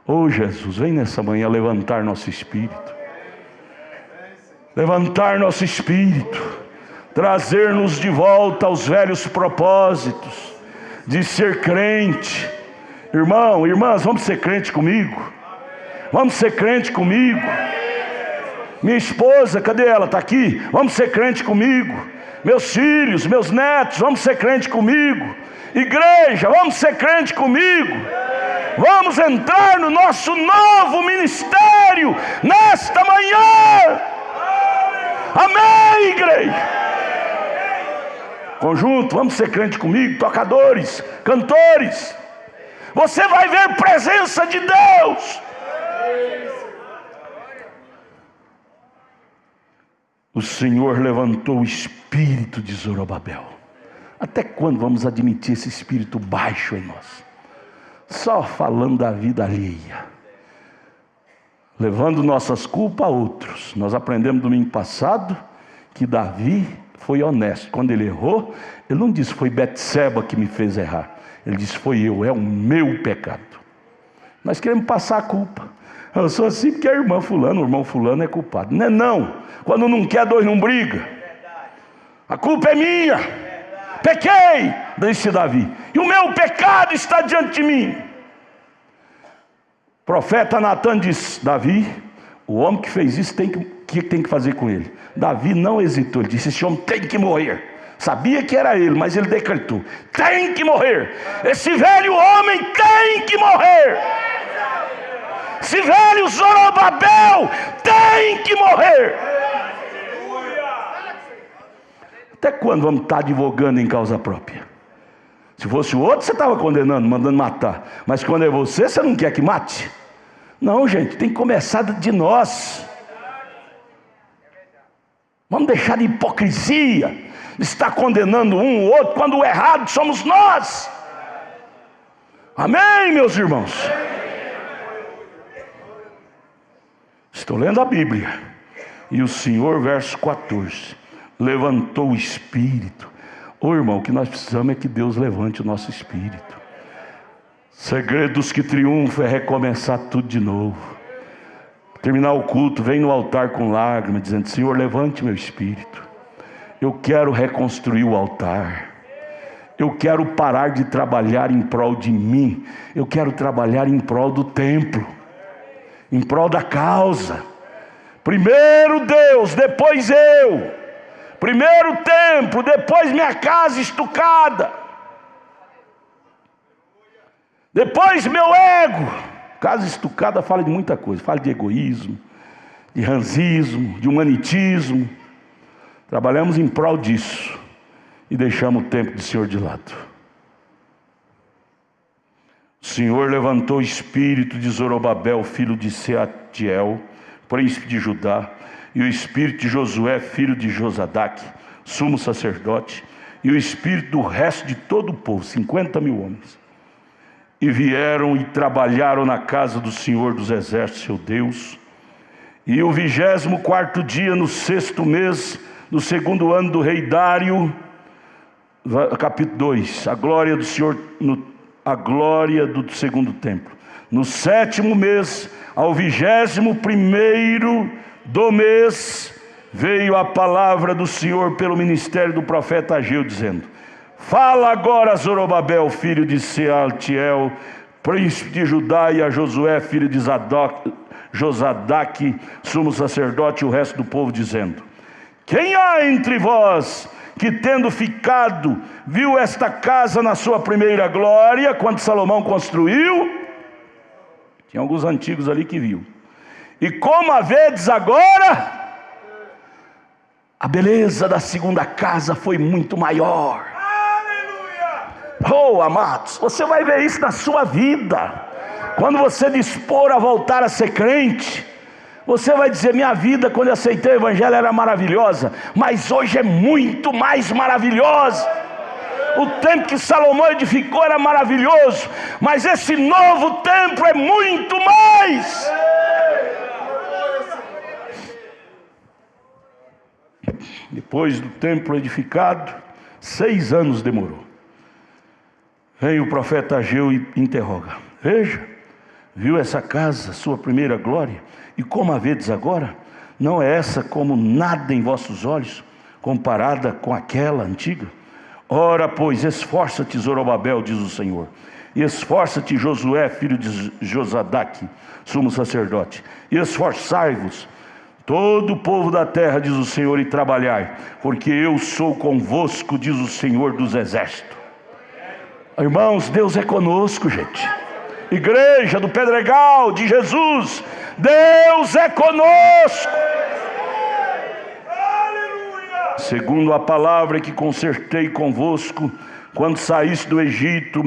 Oh Jesus, vem nessa manhã levantar nosso espírito. Levantar nosso espírito. Trazer-nos de volta aos velhos propósitos de ser crente. Irmão, irmãs, vamos ser crente comigo? Vamos ser crente comigo? Minha esposa, cadê ela? Está aqui? Vamos ser crente comigo? Meus filhos, meus netos, vamos ser crente comigo? Igreja, vamos ser crente comigo? Vamos entrar no nosso novo ministério nesta manhã. Amém, igreja? Conjunto, vamos ser crente comigo, tocadores, cantores. Você vai ver presença de Deus. O Senhor levantou o espírito de Zorobabel. Até quando vamos admitir esse espírito baixo em nós? Só falando da vida alheia, levando nossas culpas a outros. Nós aprendemos domingo passado que Davi foi honesto. Quando ele errou, ele não disse foi Betseba que me fez errar. Ele disse foi eu, é o meu pecado. Nós queremos passar a culpa. Eu sou assim porque a irmã fulano, o irmão fulano é culpado. Não é não. Quando não quer, dois não briga. A culpa é minha. Pequei, disse Davi, e o meu pecado está diante de mim. O profeta Natan disse: Davi, o homem que fez isso tem que fazer com ele. Davi não hesitou, ele disse: esse homem tem que morrer. Sabia que era ele, mas ele decretou: tem que morrer. Esse velho homem tem que morrer. Esse velho Zorobabel tem que morrer. Até quando vamos estar advogando em causa própria? Se fosse o outro, você estava condenando, mandando matar. Mas quando é você, você não quer que mate? Não, gente, tem que começar de nós. Vamos deixar de hipocrisia, de estar condenando um ou outro, quando o errado somos nós. Amém, meus irmãos? Estou lendo a Bíblia. E o Senhor, verso 14, levantou o espírito. Ô irmão, o que nós precisamos é que Deus levante o nosso espírito. Segredos que triunfam é recomeçar tudo de novo. Terminar o culto, vem no altar com lágrimas, dizendo: Senhor, levante meu espírito. Eu quero reconstruir o altar. Eu quero parar de trabalhar em prol de mim. Eu quero trabalhar em prol do templo, em prol da causa. Primeiro Deus, depois eu. Primeiro templo, depois minha casa estucada. Depois meu ego. Casa estucada fala de muita coisa. Fala de egoísmo, de ranzismo, de humanitismo. Trabalhamos em prol disso e deixamos o templo do Senhor de lado. O Senhor levantou o espírito de Zorobabel, filho de Sealtiel, príncipe de Judá, e o espírito de Josué, filho de Josadaque, sumo sacerdote, e o espírito do resto de todo o povo, 50.000 homens. E vieram e trabalharam na casa do Senhor dos Exércitos, seu Deus. E o 24º dia, no 6º mês, no 2º ano do rei Dário, capítulo 2, a glória do Senhor, a glória do 2º templo. No 7º mês, ao 21º do mês, veio a palavra do Senhor pelo ministério do profeta Ageu, dizendo: fala agora a Zorobabel, filho de Sealtiel, príncipe de Judá, e a Josué, filho de Josadaque, sumo sacerdote, e o resto do povo, dizendo: quem há entre vós que, tendo ficado, viu esta casa na sua primeira glória, quando Salomão construiu? Tinha alguns antigos ali que viu. E como a vedes agora, a beleza da segunda casa foi muito maior. Oh, amados, você vai ver isso na sua vida. Quando você dispor a voltar a ser crente, você vai dizer: minha vida quando eu aceitei o evangelho era maravilhosa, mas hoje é muito mais maravilhosa. O templo que Salomão edificou era maravilhoso, mas esse novo templo é muito mais. Depois do templo edificado, 6 anos demorou. Vem o profeta Ageu e interroga: veja, viu essa casa, sua primeira glória? E como a vedes agora? Não é essa como nada em vossos olhos, comparada com aquela antiga? Ora, pois, esforça-te, Zorobabel, diz o Senhor, e esforça-te, Josué, filho de Josadaque, sumo sacerdote, e esforçai-vos, todo o povo da terra, diz o Senhor, e trabalhai, porque eu sou convosco, diz o Senhor dos exércitos. Irmãos, Deus é conosco, gente. Igreja do Pedregal de Jesus, Deus é conosco. segundo a palavra que concertei convosco, quando saíste do Egito,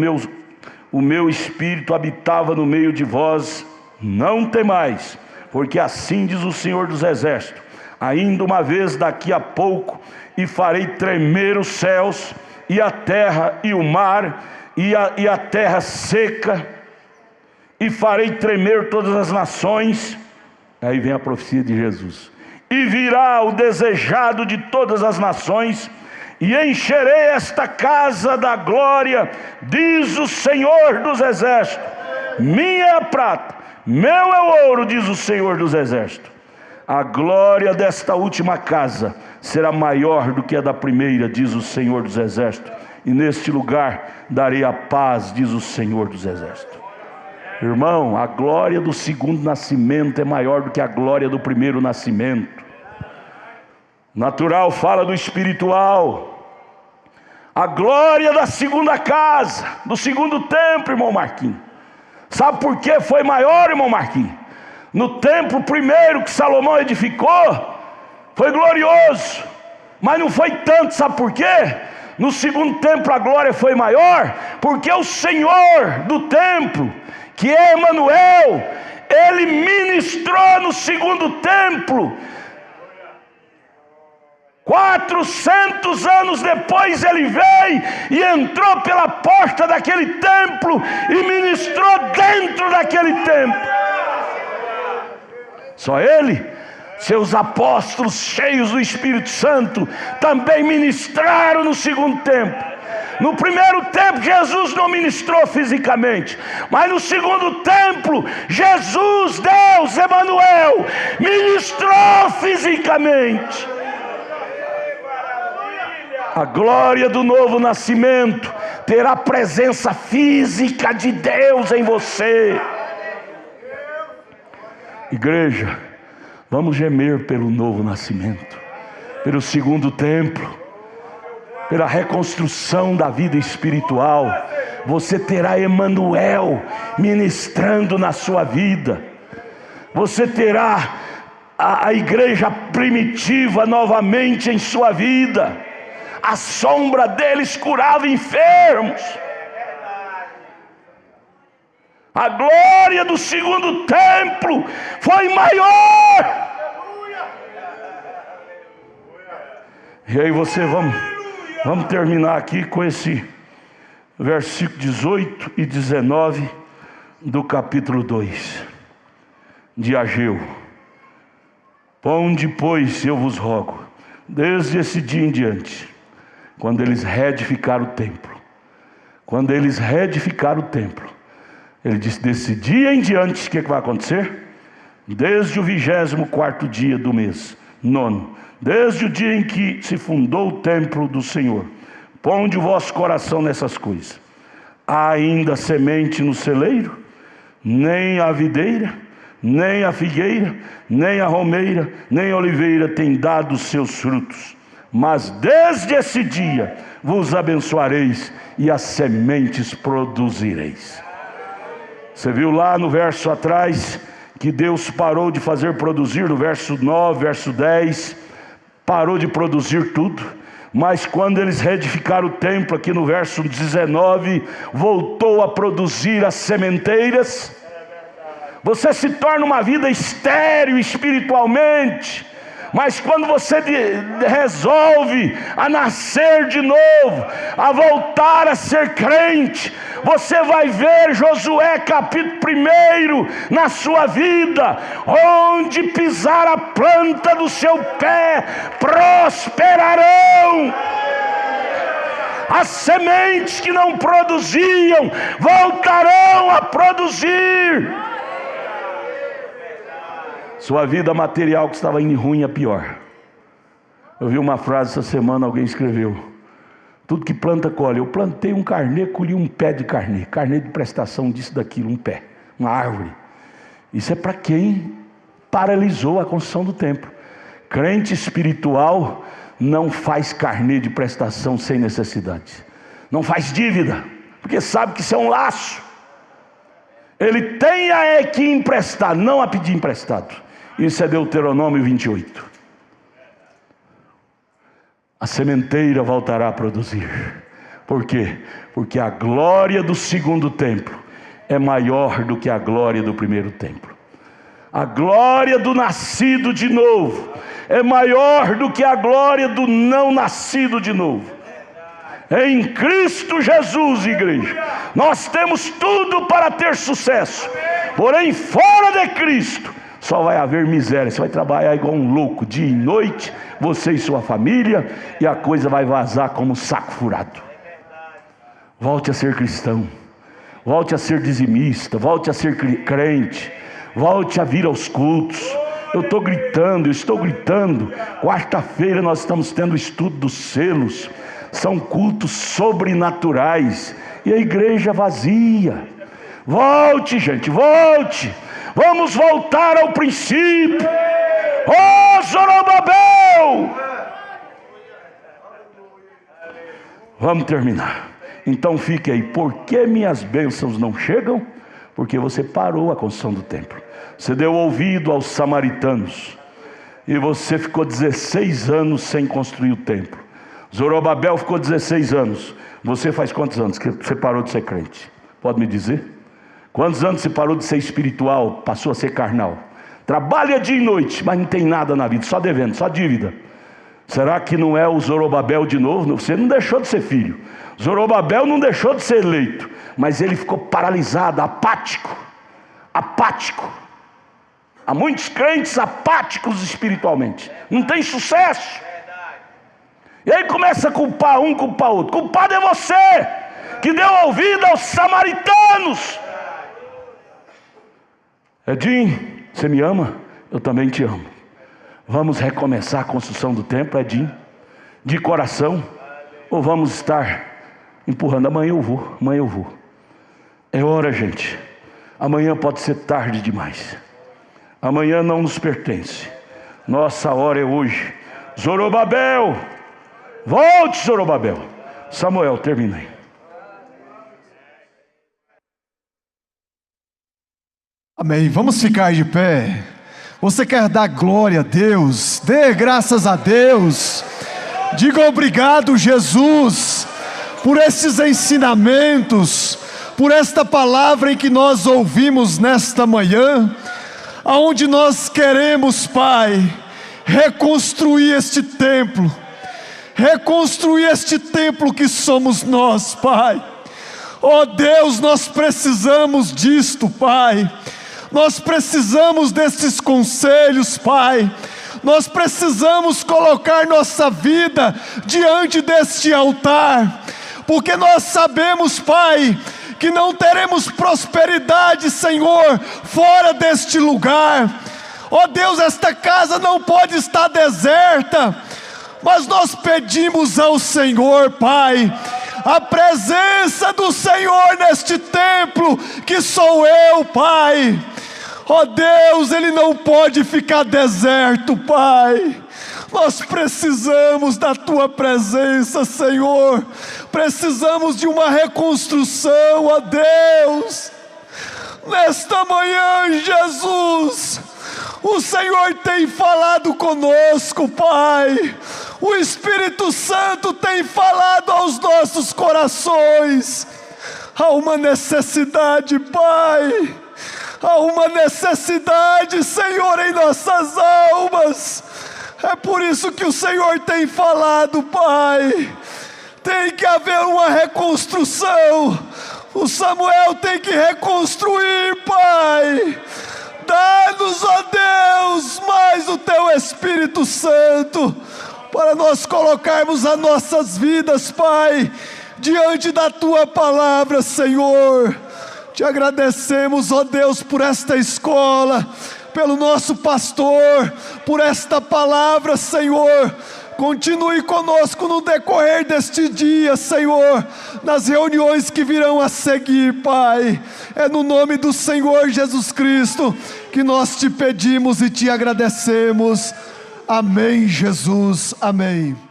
o meu espírito habitava no meio de vós. Não temais, porque assim diz o Senhor dos Exércitos: ainda uma vez daqui a pouco, e farei tremer os céus, e a terra, e o mar, e a terra seca, e farei tremer todas as nações. Aí vem a profecia de Jesus: e virá o desejado de todas as nações, e encherei esta casa da glória, diz o Senhor dos Exércitos. Minha é a prata, meu é o ouro, diz o Senhor dos Exércitos. A glória desta última casa será maior do que a da primeira, diz o Senhor dos Exércitos. E neste lugar darei a paz, diz o Senhor dos Exércitos. Irmão, a glória do segundo nascimento é maior do que a glória do primeiro nascimento. Natural fala do espiritual. A glória da segunda casa, do segundo templo, irmão Marquinhos. Sabe por que foi maior, irmão Marquinhos? No templo primeiro que Salomão edificou, foi glorioso, mas não foi tanto. Sabe por quê? No segundo templo a glória foi maior, porque o Senhor do templo, que é Emanuel, Ele ministrou no segundo templo. 400 anos depois Ele veio e entrou pela porta daquele templo e ministrou dentro daquele templo. Só Ele, seus apóstolos cheios do Espírito Santo também ministraram no segundo templo. No primeiro templo Jesus não ministrou fisicamente, mas no segundo templo Jesus, Deus, Emanuel, ministrou fisicamente. A glória do novo nascimento terá a presença física de Deus em você. Igreja, vamos gemer pelo novo nascimento, pelo segundo templo, pela reconstrução da vida espiritual. Você terá Emanuel ministrando na sua vida. Você terá a igreja primitiva novamente em sua vida. A sombra deles curava enfermos. A glória do segundo templo foi maior. E aí vamos terminar aqui com esse versículo 18 e 19 do capítulo 2 de Ageu. Ponde, pois, eu vos rogo, desde esse dia em diante, quando eles reedificaram o templo. Quando eles reedificaram o templo, ele disse: desse dia em diante, o que vai acontecer? Desde o 24º dia do mês, 9, desde o dia em que se fundou o templo do Senhor, ponde o vosso coração nessas coisas. Há ainda semente no celeiro, nem a videira, nem a figueira, nem a romeira, nem a oliveira tem dado os seus frutos. Mas desde esse dia vos abençoareis e as sementes produzireis. Você viu lá no verso atrás que Deus parou de fazer produzir, no verso 9, verso 10, parou de produzir tudo. Mas quando eles reedificaram o templo, aqui no verso 19, voltou a produzir as sementeiras. Você se torna uma vida estéril espiritualmente, mas quando você resolve a nascer de novo, a voltar a ser crente, você vai ver Josué capítulo 1 na sua vida: onde pisar a planta do seu pé, prosperarão. As sementes que não produziam voltarão a produzir. Sua vida material que estava indo ruim é pior. Eu vi uma frase essa semana, alguém escreveu: tudo que planta colhe. Eu plantei um carnê, colhi um pé de carnê. Carnê de prestação disso, daquilo, um pé, uma árvore. Isso é para quem paralisou a construção do templo. Crente espiritual não faz carnê de prestação sem necessidade. Não faz dívida, porque sabe que isso é um laço. Ele tem é que emprestar, não a pedir emprestado. Isso é Deuteronômio 28. a sementeira voltará a produzir. Por quê? Porque a glória do segundo templo é maior do que a glória do primeiro templo. A glória do nascido de novo é maior do que a glória do não nascido de novo. Em Cristo Jesus, igreja, nós temos tudo para ter sucesso. Porém, fora de Cristo, só vai haver miséria. Você vai trabalhar igual um louco, dia e noite, você e sua família, e a coisa vai vazar como um saco furado. Volte a ser cristão, volte a ser dizimista, volte a ser crente, volte a vir aos cultos. Eu estou gritando. Quarta-feira nós estamos tendo o estudo dos selos. São cultos sobrenaturais. E a igreja vazia. Volte, gente, volte. Vamos voltar ao princípio. Oh, Zorobabel! Vamos terminar. Então fique aí. Por que minhas bênçãos não chegam? Porque você parou a construção do templo. Você deu ouvido aos samaritanos. E você ficou 16 anos sem construir o templo. Zorobabel ficou 16 anos. Você faz quantos anos que você parou de ser crente? Pode me dizer? Quantos anos você parou de ser espiritual, passou a ser carnal? Trabalha dia e noite, mas não tem nada na vida, só devendo, só dívida. Será que não é o Zorobabel de novo? Você não deixou de ser filho. Zorobabel não deixou de ser eleito, mas ele ficou paralisado, apático. Há muitos crentes apáticos espiritualmente, não tem sucesso. E aí começa a culpar um, culpar outro. Culpado é você, que deu ouvido aos samaritanos. Edinho, você me ama? Eu também te amo. Vamos recomeçar a construção do templo, Edinho, de coração? Ou vamos estar empurrando? Amanhã eu vou. É hora, gente. Amanhã pode ser tarde demais. Amanhã não nos pertence. Nossa hora é hoje. Zorobabel, volte, Zorobabel. Samuel, termina aí. Amém. Vamos ficar de pé. Você quer dar glória a Deus? Dê graças a Deus. Diga obrigado, Jesus, por esses ensinamentos, por esta palavra em que nós ouvimos nesta manhã, aonde nós queremos, Pai, reconstruir este templo que somos nós, Pai. Oh Deus, nós precisamos disto, Pai. Nós precisamos desses conselhos, Pai. Nós precisamos colocar nossa vida diante deste altar, porque nós sabemos, Pai, que não teremos prosperidade, Senhor, fora deste lugar. Ó Deus, esta casa não pode estar deserta, mas nós pedimos ao Senhor, Pai, a presença do Senhor neste templo, que sou eu, Pai. Ó Deus, ele não pode ficar deserto, Pai. Nós precisamos da Tua presença, Senhor. Precisamos de uma reconstrução, ó Deus. Nesta manhã, Jesus, o Senhor tem falado conosco, Pai. O Espírito Santo tem falado aos nossos corações. Há uma necessidade, Pai. Há uma necessidade, Senhor, em nossas almas. É por isso que o Senhor tem falado, Pai. Tem que haver uma reconstrução. O Samuel tem que reconstruir, Pai. Dá-nos, ó Deus, mais o Teu Espírito Santo, para nós colocarmos as nossas vidas, Pai, diante da Tua palavra, Senhor. Te agradecemos, ó Deus, por esta escola, pelo nosso pastor, por esta palavra, Senhor. Continue conosco no decorrer deste dia, Senhor, nas reuniões que virão a seguir, Pai. É no nome do Senhor Jesus Cristo que nós te pedimos e te agradecemos. Amém, Jesus. Amém.